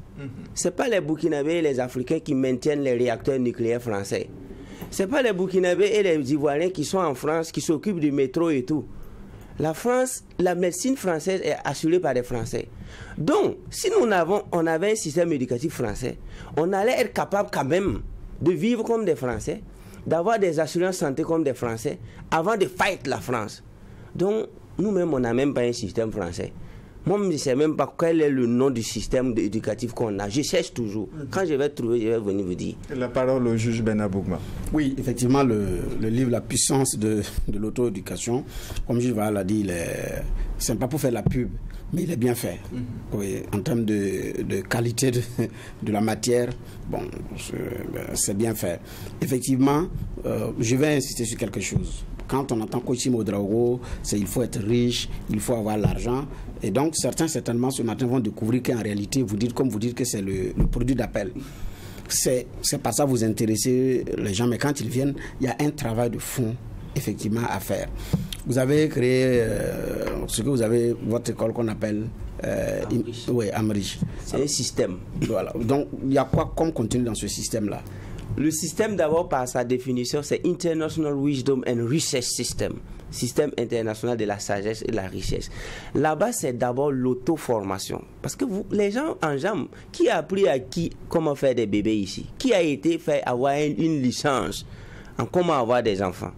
Ce n'est pas les Burkinabés et les Africains qui maintiennent les réacteurs nucléaires français. Ce n'est pas les Burkinabés et les Ivoiriens qui sont en France, qui s'occupent du métro et tout. La France, la médecine française est assurée par les Français. Donc, si on avait un système éducatif français, on allait être capable quand même de vivre comme des Français, d'avoir des assurances santé comme des Français, avant de fight la France. Donc, nous-mêmes, on n'a même pas un système français. Moi, je ne sais même pas quel est le nom du système éducatif qu'on a. Je cherche toujours. Quand je vais trouver, je vais venir vous dire. La parole au juge Benabougma. Oui, effectivement, le livre La puissance de l'auto-éducation, comme Gilles Val l'a dit, ce n'est pas pour faire la pub, mais il est bien fait. Oui, en termes de qualité de la matière, bon, c'est bien fait. Effectivement, je vais insister sur quelque chose. Quand on entend Koichi Ouedraogo, c'est il faut être riche, il faut avoir l'argent. Et donc, certains, certainement, ce matin, vont découvrir qu'en réalité, comme vous dites que c'est le produit d'appel. C'est pas ça vous intéresser les gens, mais quand ils viennent, il y a un travail de fond, effectivement, à faire. Vous avez créé ce que vous avez, votre école qu'on appelle Amrich. C'est un système. Voilà. Donc, il y a quoi comme contenu dans ce système-là? Le système, d'abord, par sa définition, c'est International Wisdom and Research System. Système international de la sagesse et de la richesse. Là-bas, c'est d'abord l'auto-formation. Parce que les gens en jambes, qui a appris à qui comment faire des bébés ici? Qui a été fait avoir une licence en comment avoir des enfants?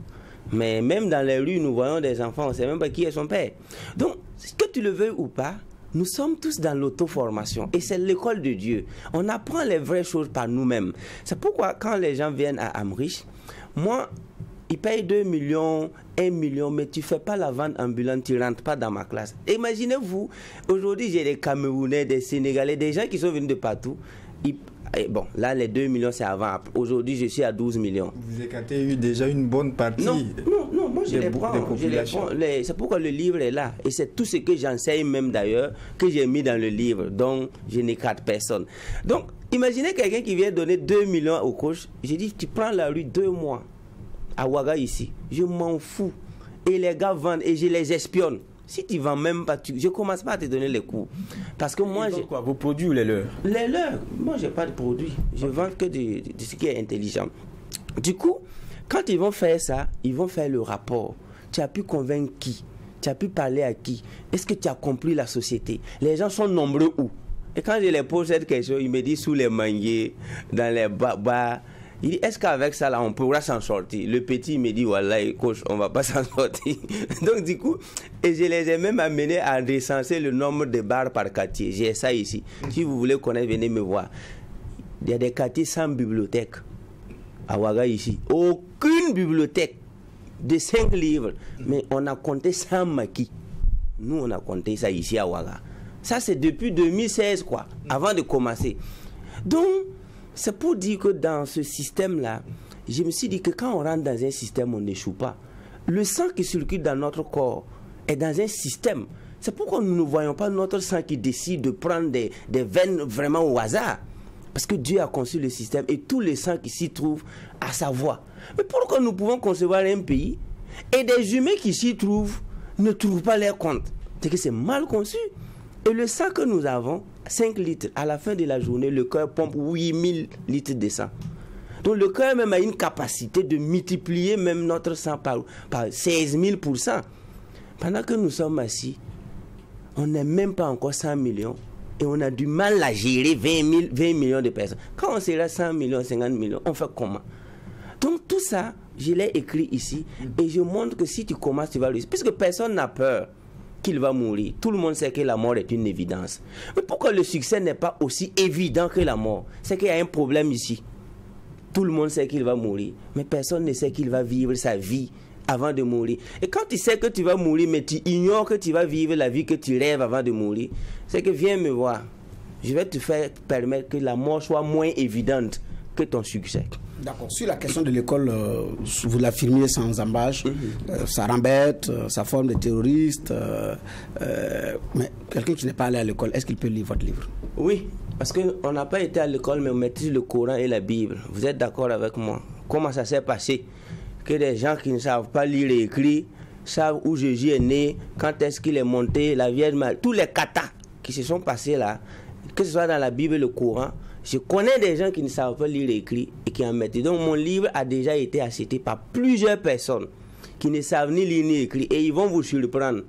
Mais même dans les rues, nous voyons des enfants, on ne sait même pas qui est son père. Donc, que tu le veuilles ou pas, nous sommes tous dans l'auto-formation et c'est l'école de Dieu. On apprend les vraies choses par nous-mêmes. C'est pourquoi quand les gens viennent à Amrich, moi, ils payent 2 millions, 1 million, mais tu ne fais pas la vente ambulante, tu ne rentres pas dans ma classe. Imaginez-vous, aujourd'hui j'ai des Camerounais, des Sénégalais, des gens qui sont venus de partout. Bon, là les 2 millions c'est avant. Aujourd'hui je suis à 12 millions. Vous écartez déjà une bonne partie. Non, moi je les prends. C'est pourquoi le livre est là. Et c'est tout ce que j'enseigne même d'ailleurs, que j'ai mis dans le livre. Donc je n'écarte personne. Donc imaginez quelqu'un qui vient donner 2 millions au coach. J'ai dit tu prends la rue 2 mois à Ouaga ici. Je m'en fous. Et les gars vendent et je les espionne. Si tu vends même pas, je commence pas à te donner les coûts. Parce que moi, j'ai... Quoi, vos produits ou les leurs? Les leurs. Moi, j'ai pas de produits. Je vends que de ce qui est intelligent. Du coup, quand ils vont faire ça, ils vont faire le rapport. Tu as pu convaincre qui? Tu as pu parler à qui? Est-ce que tu as compris la société? Les gens sont nombreux où? Et quand je les pose cette question, ils me disent sous les manguiers, dans les bas. Il dit, est-ce qu'avec ça, là, on pourra s'en sortir? Le petit me dit, voilà, coach, on ne va pas s'en sortir. Donc, du coup, et je les ai même amenés à recenser le nombre de bars par quartier. J'ai ça ici. Si vous voulez connaître, venez me voir. Il y a des quartiers sans bibliothèque. À Ouaga, ici. Aucune bibliothèque de 5 livres. Mais on a compté 100 maquis. Nous, on a compté ça ici à Ouaga. Ça, c'est depuis 2016, quoi, avant de commencer. Donc, c'est pour dire que dans ce système-là, je me suis dit que quand on rentre dans un système, on n'échoue pas. Le sang qui circule dans notre corps est dans un système. C'est pourquoi nous ne voyons pas notre sang qui décide de prendre des veines vraiment au hasard. Parce que Dieu a conçu le système et tous les sangs qui s'y trouvent à sa voix. Mais pourquoi nous pouvons concevoir un pays et des humains qui s'y trouvent ne trouvent pas leur compte? C'est que c'est mal conçu. Et le sang que nous avons, 5 litres, à la fin de la journée, le cœur pompe 8000 litres de sang. Donc le cœur même a une capacité de multiplier même notre sang par 16 000%. Pendant que nous sommes assis, on n'est même pas encore 100 millions. Et on a du mal à gérer 20 millions de personnes. Quand on sera 100 millions, 50 millions, on fait comment? Donc tout ça, je l'ai écrit ici. Et je montre que si tu commences, tu vas réussir. Puisque personne n'a peur qu'il va mourir. Tout le monde sait que la mort est une évidence. Mais pourquoi le succès n'est pas aussi évident que la mort? C'est qu'il y a un problème ici. Tout le monde sait qu'il va mourir. Mais personne ne sait qu'il va vivre sa vie avant de mourir. Et quand tu sais que tu vas mourir, mais tu ignores que tu vas vivre la vie que tu rêves avant de mourir, c'est que viens me voir. Je vais te faire permettre que la mort soit moins évidente que ton succès. D'accord. Sur la question de l'école, vous l'affirmiez sans embâche, ça rembête, ça forme des terroristes. Mais quelqu'un qui n'est pas allé à l'école, est-ce qu'il peut lire votre livre? Oui, parce qu'on n'a pas été à l'école, mais on maîtrise le Coran et la Bible. Vous êtes d'accord avec moi? Comment ça s'est passé? Que des gens qui ne savent pas lire et écrire savent où Jésus est né, quand est-ce qu'il est monté, la Vierge Marie, tous les katas qui se sont passés là, que ce soit dans la Bible et le Coran. Je connais des gens qui ne savent pas lire et écrire et qui en mettent. Donc mon livre a déjà été acheté par plusieurs personnes qui ne savent ni lire ni écrire et ils vont vous surprendre.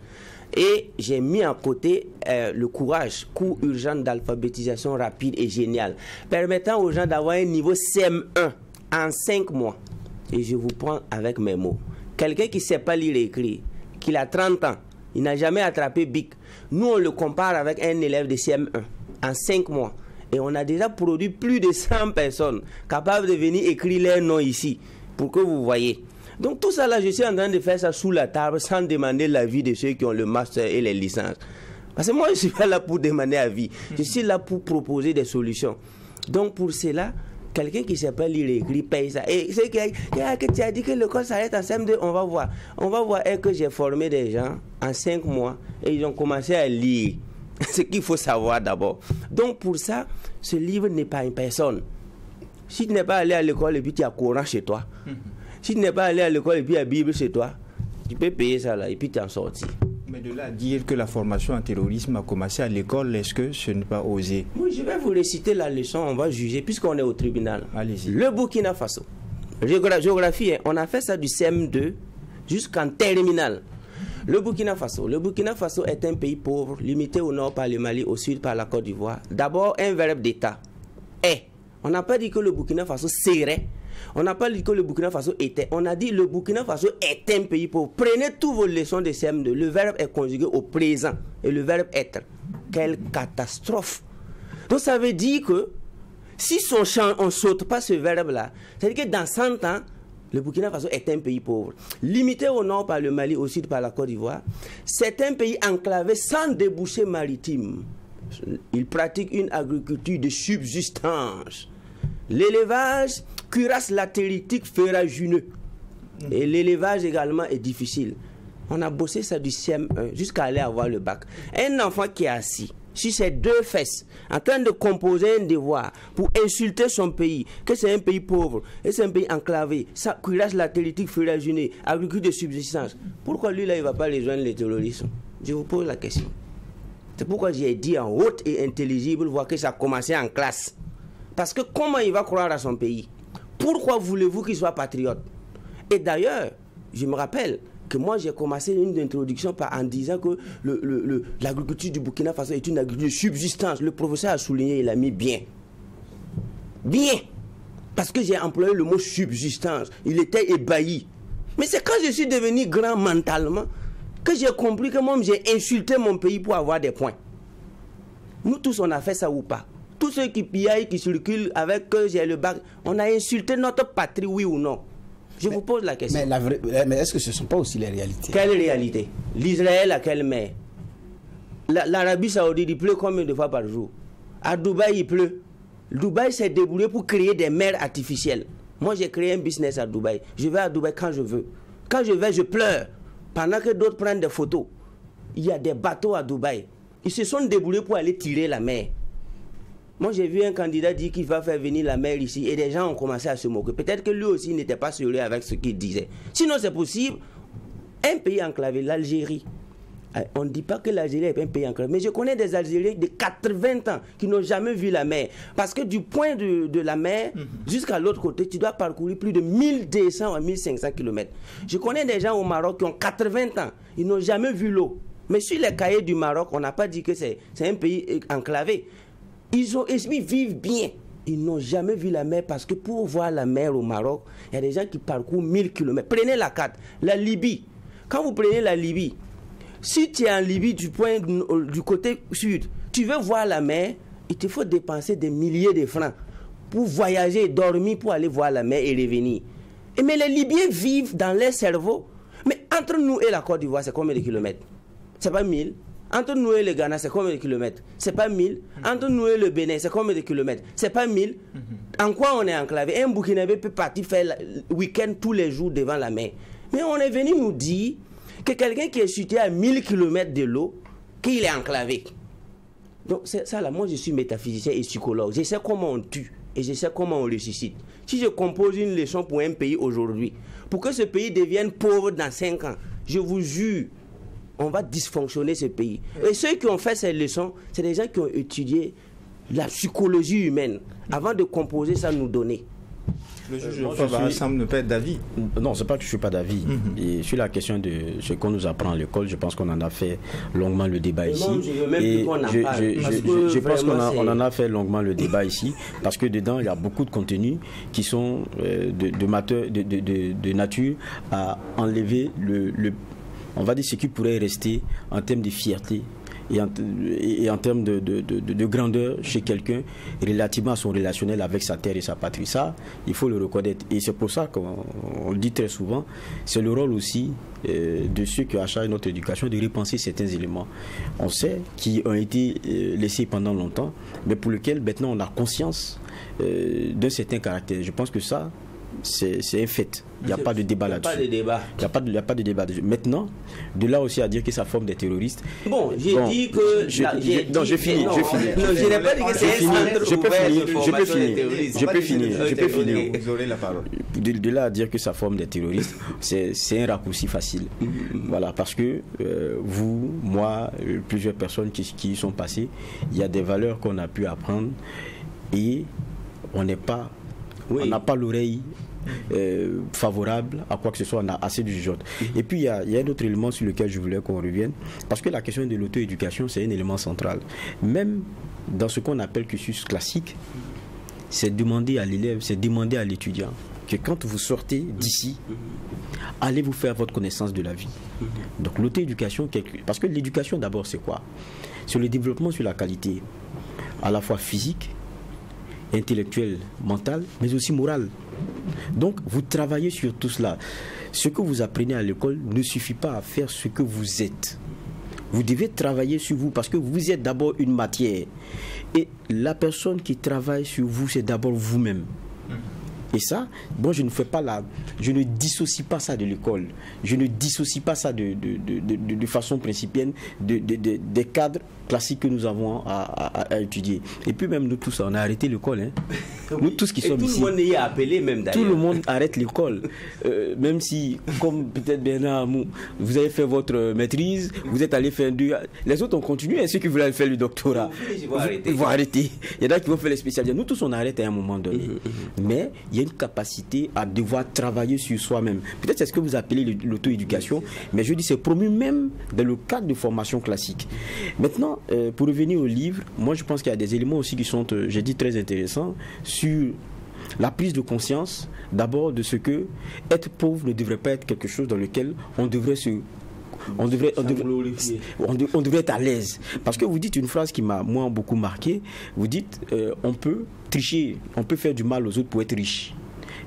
Et j'ai mis à côté le courage, cours urgent d'alphabétisation rapide et génial, permettant aux gens d'avoir un niveau CM1 en 5 mois. Et je vous prends avec mes mots. Quelqu'un qui ne sait pas lire et écrire, qui a 30 ans, il n'a jamais attrapé BIC. Nous, on le compare avec un élève de CM1 en 5 mois. Et on a déjà produit plus de 100 personnes capables de venir écrire leur nom ici, pour que vous voyez. Donc tout ça là, je suis en train de faire ça sous la table sans demander l'avis de ceux qui ont le master et les licences. Parce que moi, je ne suis pas là pour demander avis. Je suis là pour proposer des solutions. Donc pour cela, quelqu'un qui ne sait pas lire et écrire paye ça. Et c'est que tu as dit que l'école s'arrête en CM2, on va voir. On va voir que j'ai formé des gens en 5 mois et ils ont commencé à lire. Ce qu'il faut savoir d'abord. Donc pour ça, ce livre n'est pas une personne. Si tu n'es pas allé à l'école et puis tu as Coran chez toi, si tu n'es pas allé à l'école et puis il y a Bible chez toi, tu peux payer ça là et puis tu en sortis. Mais de là à dire que la formation en terrorisme a commencé à l'école, est-ce que ce n'est pas osé? Oui, je vais vous réciter la leçon, on va juger puisqu'on est au tribunal. Allez-y. Le Burkina Faso. Géographie, on a fait ça du CM2 jusqu'en terminale. Le Burkina Faso est un pays pauvre, limité au nord par le Mali, au sud par la Côte d'Ivoire. D'abord, un verbe d'État. Est. On n'a pas dit que le Burkina Faso serait. On n'a pas dit que le Burkina Faso était. On a dit le Burkina Faso est un pays pauvre. Prenez toutes vos leçons de CM2. Le verbe est conjugué au présent. Et le verbe être. Quelle catastrophe. Donc ça veut dire que si on ne saute pas ce verbe-là, c'est-à-dire que dans 100 ans, le Burkina Faso est un pays pauvre. Limité au nord par le Mali, au sud par la Côte d'Ivoire. C'est un pays enclavé sans débouché maritime. Il pratique une agriculture de subsistance. L'élevage, cuirasse latéritique ferragineux. Et l'élevage également est difficile. On a bossé ça du CM1 jusqu'à aller avoir le bac. Un enfant qui est assis sur ses 2 fesses, en train de composer un devoir pour insulter son pays, que c'est un pays pauvre, et c'est un pays enclavé, ça, cuirasse latéritique ferragineux, agriculture de subsistance. Pourquoi lui là il ne va pas rejoindre les terroristes? Je vous pose la question. C'est pourquoi j'ai dit en haute et intelligible, voir que ça a commencé en classe. Parce que comment il va croire à son pays? Pourquoi voulez-vous qu'il soit patriote? Et d'ailleurs, je me rappelle que moi j'ai commencé une introduction en disant que l'agriculture du Burkina Faso est une agriculture de subsistance. Le professeur a souligné, il a mis bien. Bien. Parce que j'ai employé le mot subsistance. Il était ébahi. Mais c'est quand je suis devenu grand mentalement que j'ai compris que moi j'ai insulté mon pays pour avoir des points. Nous tous on a fait ça ou pas? Tous ceux qui piaillent, qui circulent avec que j'ai le bac, on a insulté notre patrie, oui ou non? Je vous pose la question. Mais est-ce que ce ne sont pas aussi les réalités? Quelle réalité? L'Israël à quelle mer? L'Arabie Saoudite, il pleut combien de fois par jour? À Dubaï, il pleut. Dubaï s'est débrouillé pour créer des mers artificielles. Moi, j'ai créé un business à Dubaï. Je vais à Dubaï quand je veux. Quand je vais, je pleure. Pendant que d'autres prennent des photos. Il y a des bateaux à Dubaï. Ils se sont débrouillés pour aller tirer la mer. Moi, j'ai vu un candidat dire qu'il va faire venir la mer ici et des gens ont commencé à se moquer. Peut-être que lui aussi n'était pas sérieux avec ce qu'il disait. Sinon, c'est possible. Un pays enclavé, l'Algérie. On ne dit pas que l'Algérie est un pays enclavé, mais je connais des Algériens de 80 ans qui n'ont jamais vu la mer. Parce que du point de la mer jusqu'à l'autre côté, tu dois parcourir plus de 1200 à 1500 km. Je connais des gens au Maroc qui ont 80 ans, ils n'ont jamais vu l'eau. Mais sur les cahiers du Maroc, on n'a pas dit que c'est un pays enclavé. Ils vivent bien. Ils n'ont jamais vu la mer parce que pour voir la mer au Maroc, il y a des gens qui parcourent 1000 km. Prenez la carte. La Libye. Quand vous prenez la Libye, si tu es en Libye du côté sud, tu veux voir la mer, il te faut dépenser des milliers de francs pour voyager, dormir, pour aller voir la mer et revenir. Mais les Libyens vivent dans leur cerveau. Mais entre nous et la Côte d'Ivoire, c'est combien de kilomètres? C'est pas 1000. Entre nous et le Ghana, c'est combien de kilomètres? C'est pas 1000. Entre nous et le Bénin, c'est combien de kilomètres? C'est pas 1000. En quoi on est enclavé? Un Burkinabé peut partir faire le week-end tous les jours devant la mer. Mais on est venu nous dire que quelqu'un qui est situé à 1000 km de l'eau, qu'il est enclavé. Donc ça là, moi je suis métaphysicien et psychologue. Je sais comment on tue et je sais comment on ressuscite. Si je compose une leçon pour un pays aujourd'hui, pour que ce pays devienne pauvre dans 5 ans, je vous jure, on va dysfonctionner ce pays. Et ceux qui ont fait ces leçons, c'est des gens qui ont étudié la psychologie humaine avant de composer ça, nous donner. Le juge semble ne pas être d'avis. Non, c'est pas que je ne suis pas d'avis. Et sur la question de ce qu'on nous apprend à l'école, je pense qu'on en a fait longuement le débat ici. Je pense qu'on en a fait longuement le débat ici, parce que dedans, il y a beaucoup de contenus qui sont de nature à enlever on va dire ce qui pourrait rester en termes de fierté et en termes de grandeur chez quelqu'un relativement à son relationnel avec sa terre et sa patrie. Ça, il faut le reconnaître. Et c'est pour ça qu'on le dit très souvent, c'est le rôle aussi de ceux qui achètent notre éducation de repenser certains éléments. On sait qui ont été laissés pendant longtemps, mais pour lesquels maintenant on a conscience d'un certain caractère. Je pense que ça, c'est un fait. Il n'y a pas de débat là-dessus. Il n'y a pas de débat. Maintenant, de là aussi à dire que ça forme des terroristes. Bon, j'ai dit que... Non, je finis. Je n'ai pas dit que c'est un centre ouvert de formation des terroristes. Je peux finir. Vous aurez la parole. De là à dire que ça forme des terroristes, c'est un raccourci facile. Voilà, parce que vous, moi, plusieurs personnes qui y sont passées, il y a des valeurs qu'on a pu apprendre et on n'a pas l'oreille favorable à quoi que ce soit, on a assez de jugeote. Et puis il y a un autre élément sur lequel je voulais qu'on revienne, parce que la question de l'auto-éducation, c'est un élément central. Même dans ce qu'on appelle cursus classique, c'est demander à l'élève, c'est demander à l'étudiant que quand vous sortez d'ici, allez vous faire votre connaissance de la vie. Donc l'auto-éducation, parce que l'éducation d'abord c'est quoi? C'est le développement sur la qualité à la fois physique, intellectuelle, mentale, mais aussi morale. Donc, vous travaillez sur tout cela. Ce que vous apprenez à l'école ne suffit pas à faire ce que vous êtes. Vous devez travailler sur vous parce que vous êtes d'abord une matière. Et la personne qui travaille sur vous, c'est d'abord vous-même. Et ça, bon, je ne dissocie pas ça de l'école. Je ne dissocie pas ça de façon principienne des cadres classiques que nous avons à étudier. Et puis même nous tous, on a arrêté l'école. Nous tous qui sommes tout ici. Tout le monde y est appelé même d'ailleurs. Tout le monde arrête l'école. Même si, comme peut-être Bernard Hamou, vous avez fait votre maîtrise, vous êtes allé faire les autres ont continué, et ceux qui voulaient faire le doctorat, ils vont arrêter. Il y en a qui vont faire les spécialités. Nous tous on arrête à un moment donné. Mais il y a une capacité à devoir travailler sur soi-même. Peut-être c'est ce que vous appelez l'auto-éducation, mais je dis c'est promu même dans le cadre de formation classique. Maintenant, pour revenir au livre, moi je pense qu'il y a des éléments aussi qui sont, j'ai dit, très intéressants sur la prise de conscience d'abord de ce que être pauvre ne devrait pas être quelque chose dans lequel on devrait être à l'aise. Parce que vous dites une phrase qui m'a moi beaucoup marqué. Vous dites on peut tricher, on peut faire du mal aux autres pour être riche.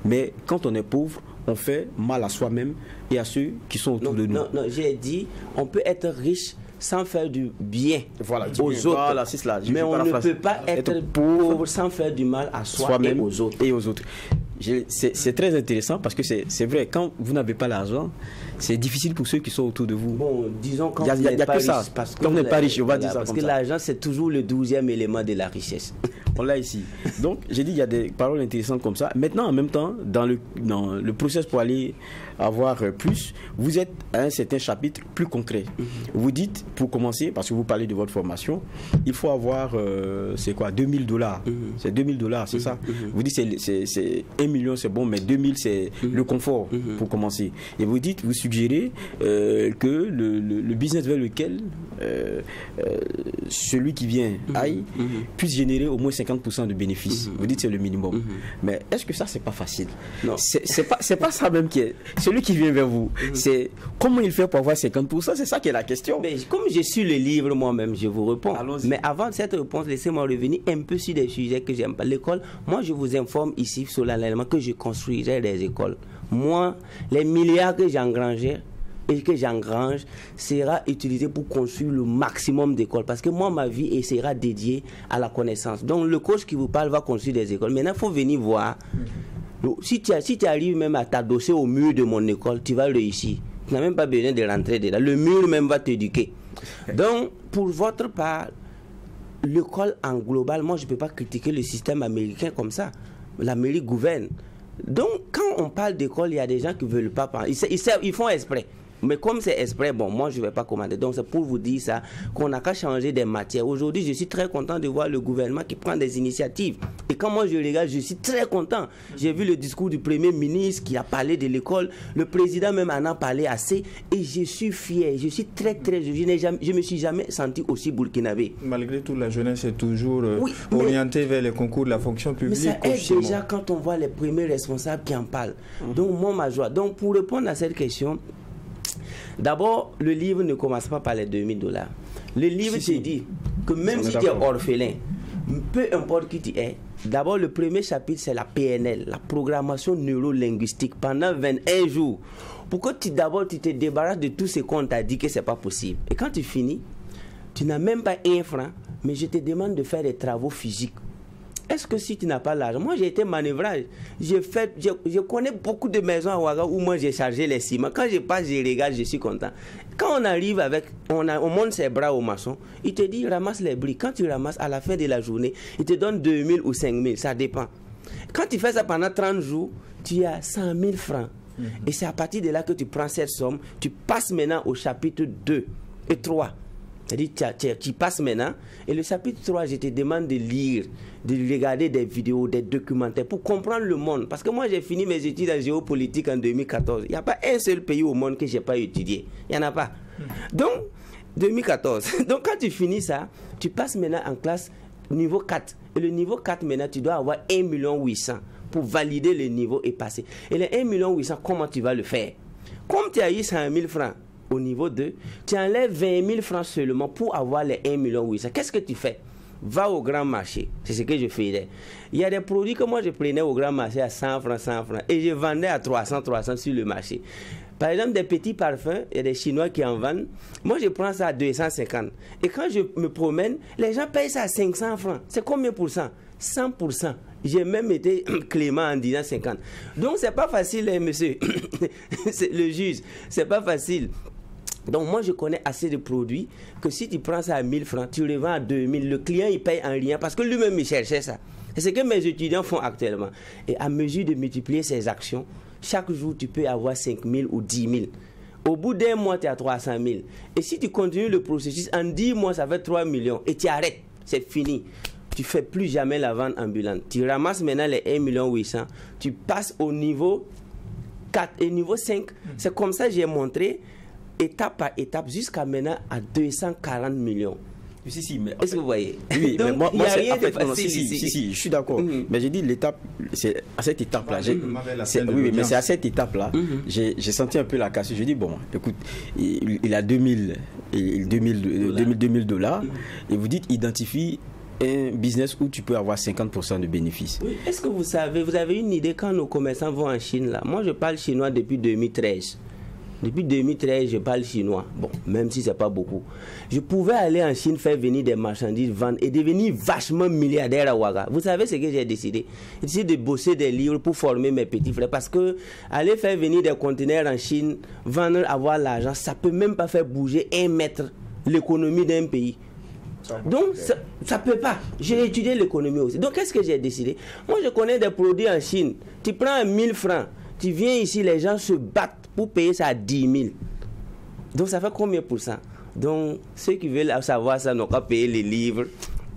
Mais quand on est pauvre, on fait mal à soi-même et à ceux qui sont autour de nous. Non, j'ai dit on peut être riche sans faire du bien aux autres. Voilà, c'est cela. Mais on ne peut pas être pauvre sans faire du mal à soi-même et aux autres. C'est très intéressant parce que c'est vrai, quand vous n'avez pas l'argent, c'est difficile pour ceux qui sont autour de vous. Bon, disons quand vous n'êtes pas riche. Quand vous n'êtes pas riche, on va dire ça parce comme que ça. l'argent, c'est toujours le 12e élément de la richesse. On l'a ici. Donc, j'ai dit, il y a des paroles intéressantes comme ça. Maintenant, en même temps, dans le process pour aller avoir plus, vous êtes à un certain chapitre plus concret. Vous dites, pour commencer, parce que vous parlez de votre formation, il faut avoir, c'est quoi, $2000. C'est $2000, c'est ça. Vous dites, c'est 1 million, c'est bon, mais 2000, c'est le confort pour commencer. Et vous dites, vous suggérez que le business vers lequel celui qui vient aille puisse générer au moins 50% de bénéfices. Vous dites, c'est le minimum. Mais est-ce que ça, c'est pas facile? Non. C'est pas ça même qui est... Celui qui vient vers vous, c'est comment il fait pour avoir 50%? C'est ça qui est la question. Mais comme j'ai su le livre moi-même, je vous réponds. Mais avant cette réponse, laissez-moi revenir un peu sur des sujets que j'aime pas. L'école, moi je vous informe ici solennellement que je construirai des écoles. Moi, les milliards que j'engrangerai et que j'engrange sera utilisé pour construire le maximum d'écoles. Parce que moi, ma vie sera dédiée à la connaissance. Donc le coach qui vous parle va construire des écoles. Maintenant, il faut venir voir. Si tu arrives même à t'adosser au mur de mon école, tu vas réussir. Tu n'as même pas besoin de rentrer dedans. Le mur même va t'éduquer. Donc, pour votre part, l'école en global, moi, je ne peux pas critiquer le système américain comme ça. L'Amérique gouverne. Donc, quand on parle d'école, il y a des gens qui ne veulent pas parler. Ils font exprès. Mais comme c'est exprès, bon, moi je ne vais pas commander. Donc c'est pour vous dire ça, qu'on n'a qu'à changer des matières. Aujourd'hui, je suis très content de voir le gouvernement qui prend des initiatives. Et quand moi je regarde, je suis très content. J'ai vu le discours du Premier ministre qui a parlé de l'école. Le président même en a parlé assez. Et je suis fier. Je suis très, très... Je ne me suis jamais senti aussi burkinabé. Malgré tout, la jeunesse est toujours orientée vers les concours de la fonction publique. Mais ça aide déjà quand on voit les premiers responsables qui en parlent. Donc moi, ma joie. Donc pour répondre à cette question... D'abord, le livre ne commence pas par les $2000. Le livre te dit que même si tu es orphelin, peu importe qui tu es, d'abord le premier chapitre c'est la PNL, la programmation neuro-linguistique, pendant 21 jours. Pour que d'abord tu te débarrasses de tout ce qu'on t'a dit que c'est pas possible. Et quand tu finis, tu n'as même pas 1 franc, mais je te demande de faire des travaux physiques. Est-ce que si tu n'as pas l'argent, moi j'ai été manœuvrage, je connais beaucoup de maisons à Ouaga où moi j'ai chargé les ciments. Quand je passe, je regarde, je suis content. Quand on arrive on monte ses bras au maçon, il te dit ramasse les briques. Quand tu ramasses à la fin de la journée, il te donne 2000 ou 5000, ça dépend. Quand tu fais ça pendant 30 jours, tu as 100 000 francs. Et c'est à partir de là que tu prends cette somme, tu passes maintenant au chapitre 2 et 3. C'est-à-dire tu passes maintenant, et le chapitre 3, je te demande de lire, de regarder des vidéos, des documentaires pour comprendre le monde. Parce que moi, j'ai fini mes études en géopolitique en 2014. Il n'y a pas un seul pays au monde que je n'ai pas étudié. Il n'y en a pas. Donc, 2014. Donc, quand tu finis ça, tu passes maintenant en classe niveau 4. Et le niveau 4, maintenant, tu dois avoir 1 800 000 pour valider le niveau et passer. Et les 1 800 000, comment tu vas le faire? Comme tu as eu 100 000 francs, au niveau 2, tu enlèves 20 000 francs seulement pour avoir les 1 800 000. Qu'est-ce que tu fais? Va au grand marché. C'est ce que je faisais. Il y a des produits que moi je prenais au grand marché à 100 francs, et je vendais à 300 sur le marché. Par exemple, des petits parfums, il y a des Chinois qui en vendent. Moi, je prends ça à 250. Et quand je me promène, les gens payent ça à 500 francs. C'est combien pour cent? 100%. J'ai même été clément en disant 50. Donc, c'est pas facile, hein, monsieur. Le juge, c'est pas facile. Donc moi je connais assez de produits que si tu prends ça à 1000 francs, tu revends à 2000, le client il paye en rien parce que lui-même il cherchait ça. C'est ce que mes étudiants font actuellement. Et à mesure de multiplier ces actions, chaque jour, tu peux avoir 5 000 ou 10 000. Au bout d'un mois, tu as 300 000. Et si tu continues le processus, en 10 mois, ça fait 3 millions. Et tu arrêtes. C'est fini. Tu ne fais plus jamais la vente ambulante. Tu ramasses maintenant les 1 800 000. Tu passes au niveau 4 et niveau 5. C'est comme ça que j'ai montré, étape par étape, jusqu'à maintenant à 240 millions. Si, mais est-ce que vous voyez? Oui, donc, mais moi rien en fait, de facile si, je suis d'accord. Mais j'ai dit l'étape, c'est à cette étape-là. Oui, mais c'est à cette étape-là, j'ai senti un peu la cassure. Je dis, bon, écoute, il a 2000 $, et vous dites, identifie un business où tu peux avoir 50% de bénéfices. Oui. Est-ce que vous avez une idée quand nos commerçants vont en Chine là? Moi, je parle chinois depuis 2013. Depuis 2013, je parle chinois. Bon, même si c'est pas beaucoup. Je pouvais aller en Chine, faire venir des marchandises, vendre et devenir vachement milliardaire à Ouaga. Vous savez ce que j'ai décidé? J'ai décidé de bosser des livres pour former mes petits frères. Parce que aller faire venir des conteneurs en Chine, vendre, avoir l'argent, ça peut même pas faire bouger 1 mètre l'économie d'un pays. Donc, ça peut pas. J'ai étudié l'économie aussi. Donc, qu'est-ce que j'ai décidé? Moi, je connais des produits en Chine. Tu prends 1000 francs. Tu viens ici, les gens se battent pour payer ça à 10 000. Donc, ça fait combien pour ça? Donc, ceux qui veulent savoir ça n'ont qu'à payer les livres.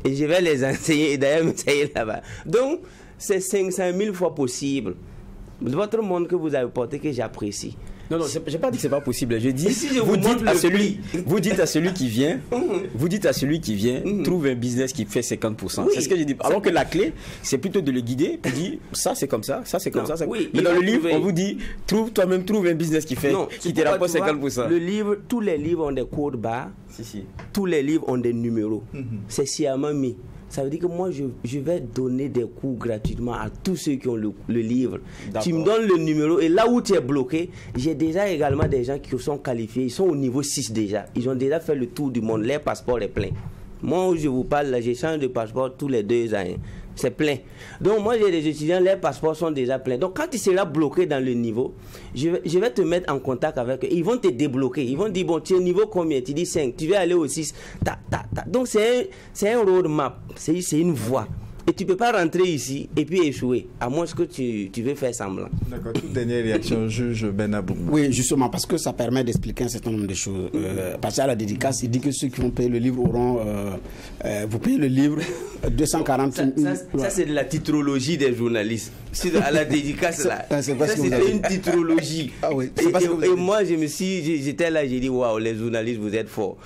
Et je vais les enseigner. Et d'ailleurs, m'enseigner là-bas. Donc, c'est 500 000 fois possible. Votre monde que vous avez porté, que j'apprécie. Non, j'ai pas dit que c'est pas possible. Je dis, si je vous dites à celui qui vient, trouve un business qui fait 50%. Oui, c'est ce que je dis. Alors que la clé, c'est plutôt de le guider, pour dire, ça c'est comme ça, ça c'est comme ça. Oui, mais dans le livre, on vous dit, trouve un business qui fait, qui te rapporte 50%. Le livre, tous les livres ont des codes barres. Tous les livres ont des numéros. C'est sciemment mis. Ça veut dire que moi, je vais donner des cours gratuitement à tous ceux qui ont le livre. Tu me donnes le numéro et là où tu es bloqué, j'ai déjà également des gens qui sont qualifiés. Ils sont au niveau 6 déjà. Ils ont déjà fait le tour du monde. Leur passeport est plein. Moi, où je vous parle, là, j'échange de passeport tous les 2 ans. C'est plein. Donc, moi, j'ai des étudiants, leurs passeports sont déjà pleins. Donc, quand tu seras bloqué dans le niveau, je vais te mettre en contact avec eux. Ils vont te débloquer. Ils vont dire, bon, tu es niveau combien? Tu dis 5. Tu vas aller au 6. Donc, c'est un roadmap. C'est une voie. Et tu ne peux pas rentrer ici et puis échouer, à moins que tu veux faire semblant. D'accord. Toute dernière réaction, juge Benabou. Oui, justement, parce que ça permet d'expliquer un certain nombre de choses. Parce qu'à la dédicace, il dit que ceux qui vont payer le livre auront... vous payez le livre 240... Ça c'est de la titrologie des journalistes. À la dédicace, là. C'est une titrologie. Ah oui, et moi, j'étais là, j'ai dit, waouh, les journalistes, vous êtes forts.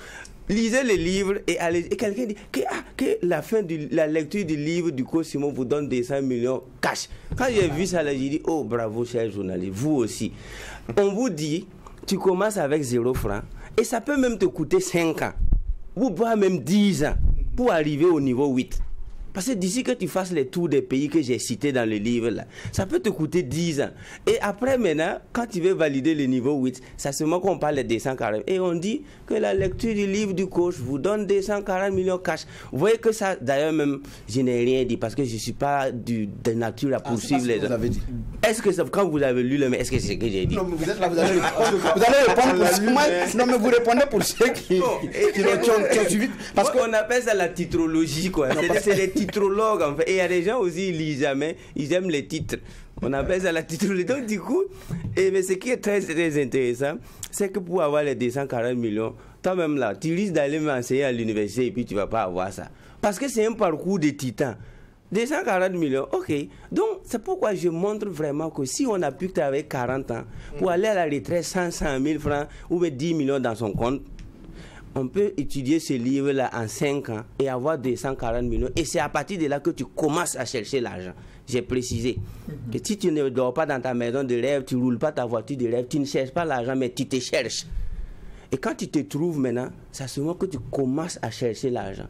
Lisez le livre et quelqu'un dit que la fin de la lecture du livre du coach Simon vous donne 200 millions cash. Quand j'ai vu ça, j'ai dit, oh bravo cher journaliste, vous aussi. On vous dit, tu commences avec 0 francs et ça peut même te coûter 5 ans, ou voire même 10 ans pour arriver au niveau 8. Parce que d'ici que tu fasses les tours des pays que j'ai cités dans le livre, là, ça peut te coûter 10 ans. Et après, maintenant, quand tu veux valider le niveau 8, c'est seulement qu'on parle de 240. Et on dit que la lecture du livre du coach vous donne 240 millions cash. Vous voyez que ça, d'ailleurs, même, je n'ai rien dit parce que je ne suis pas de nature à poursuivre les gens. Est-ce que ça, quand vous avez lu le... Est-ce que c'est ce que j'ai dit? Non, mais vous êtes là, vous allez répondre pour ceux qui... Non, mais vous répondez pour ceux qui ont suivi. Parce qu'on appelle ça la titrologie, quoi. C'est les titrologues, en fait. Et il y a des gens aussi, ils lisent jamais, ils aiment les titres. On appelle ça la titrologie. Donc, du coup, mais ce qui est très, très intéressant, c'est que pour avoir les 240 millions, toi-même là, tu risques d'aller m'enseigner à l'université et puis tu ne vas pas avoir ça. Parce que c'est un parcours de titan. 240 millions, ok. Donc, c'est pourquoi je montre vraiment que si on a pu travailler 40 ans pour aller à la retraite 100 000 francs ou 10 millions dans son compte, on peut étudier ce livre-là en 5 ans et avoir 240 millions. Et c'est à partir de là que tu commences à chercher l'argent. J'ai précisé que si tu ne dors pas dans ta maison de rêve, tu ne roules pas ta voiture de rêve, tu ne cherches pas l'argent, mais tu te cherches. Et quand tu te trouves maintenant, c'est seulement que tu commences à chercher l'argent.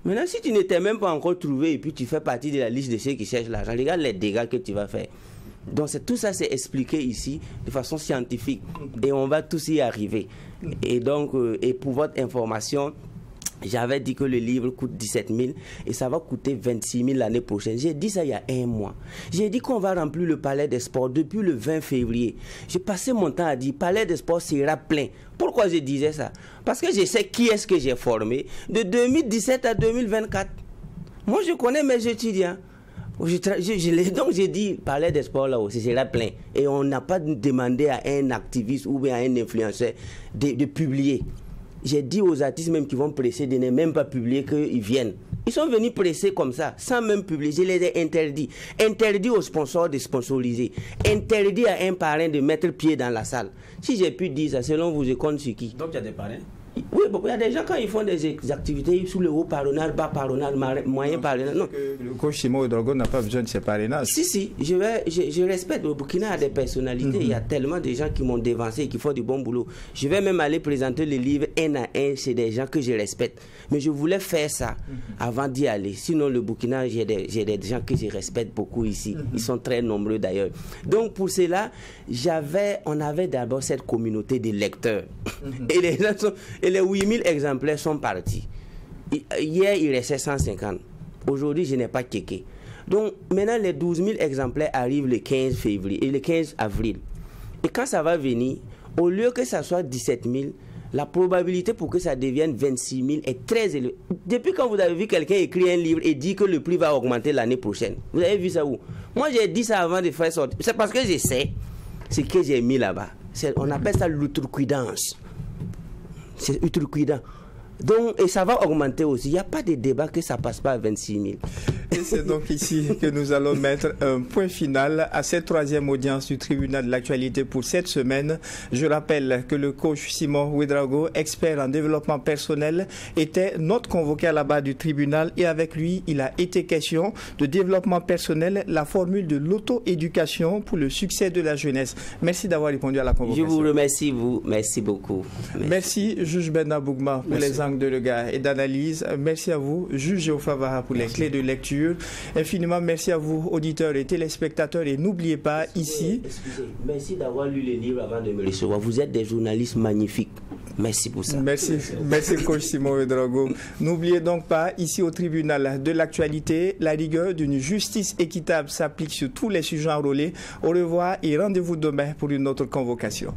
Maintenant, si tu ne t'es même pas encore trouvé et puis tu fais partie de la liste de ceux qui cherchent l'argent, regarde les dégâts que tu vas faire. Donc tout ça, c'est expliqué ici de façon scientifique et on va tous y arriver. Et donc, et pour votre information, j'avais dit que le livre coûte 17 000 et ça va coûter 26 000 l'année prochaine. J'ai dit ça il y a 1 mois. J'ai dit qu'on va remplir le palais des sports depuis le 20 février. J'ai passé mon temps à dire palais des sports sera plein. Pourquoi je disais ça? Parce que je sais qui est-ce que j'ai formé de 2017 à 2024. Moi, je connais mes étudiants. Donc j'ai dit, parler des sports là aussi, c'est là plein. Et on n'a pas demandé à un activiste ou bien à un influenceur de publier. J'ai dit aux artistes même qui vont presser de ne même pas publier qu'ils viennent. Ils sont venus presser comme ça, sans même publier. Je les ai interdits. Interdit aux sponsors de sponsoriser. Interdit à un parrain de mettre pied dans la salle. Si j'ai pu dire ça, selon vous, je compte sur qui? Donc il y a des parrains? Oui, bon, il y a des gens quand ils font des activités sous le haut parrainage, bas parrainage, moyen parrainage. Non. Le coach Simon Ouedraogo n'a pas besoin de ses parrainages. Si, je respecte. Le Burkina a des personnalités. Il y a tellement de gens qui m'ont dévancé et qui font du bon boulot. Je vais même aller présenter les livres un à un chez des gens que je respecte. Mais je voulais faire ça avant d'y aller. Sinon, le Burkina, j'ai des gens que je respecte beaucoup ici. Ils sont très nombreux d'ailleurs. Donc, pour cela, on avait d'abord cette communauté de lecteurs. Et les 8000 exemplaires sont partis. Hier, il restait 150. Aujourd'hui, je n'ai pas checké. Donc, maintenant, les 12 000 exemplaires arrivent le 15 février et le 15 avril. Et quand ça va venir, au lieu que ça soit 17 000, la probabilité pour que ça devienne 26 000 est très élevée. Depuis quand vous avez vu quelqu'un écrire un livre et dire que le prix va augmenter l'année prochaine? Vous avez vu ça où? Moi, j'ai dit ça avant de faire sortir. C'est parce que je sais ce que j'ai mis là-bas. On appelle ça l'outrecuidance. C'est outrecuidant. Donc, et ça va augmenter aussi. Il n'y a pas de débat que ça ne passe pas à 26 000. Et c'est donc ici que nous allons mettre un point final à cette troisième audience du tribunal de l'actualité pour cette semaine. Je rappelle que le coach Simon Ouedraogo, expert en développement personnel, était notre convoqué à la barre du tribunal et avec lui, il a été question de développement personnel, la formule de l'auto-éducation pour le succès de la jeunesse. Merci d'avoir répondu à la convocation. Je vous remercie, vous. Merci beaucoup. Merci juge Bernard Bougma, pour les angles de regard et d'analyse. Merci à vous, juge Geoffroy Vara, pour les clés de lecture. Infiniment merci à vous, auditeurs et téléspectateurs. Et n'oubliez pas, ici... Merci d'avoir lu les livres avant de me recevoir. Vous êtes des journalistes magnifiques. Merci pour ça. Merci coach Simon Ouedraogo. N'oubliez donc pas, ici au tribunal de l'actualité, la rigueur d'une justice équitable s'applique sur tous les sujets enrôlés. Au revoir et rendez-vous demain pour une autre convocation.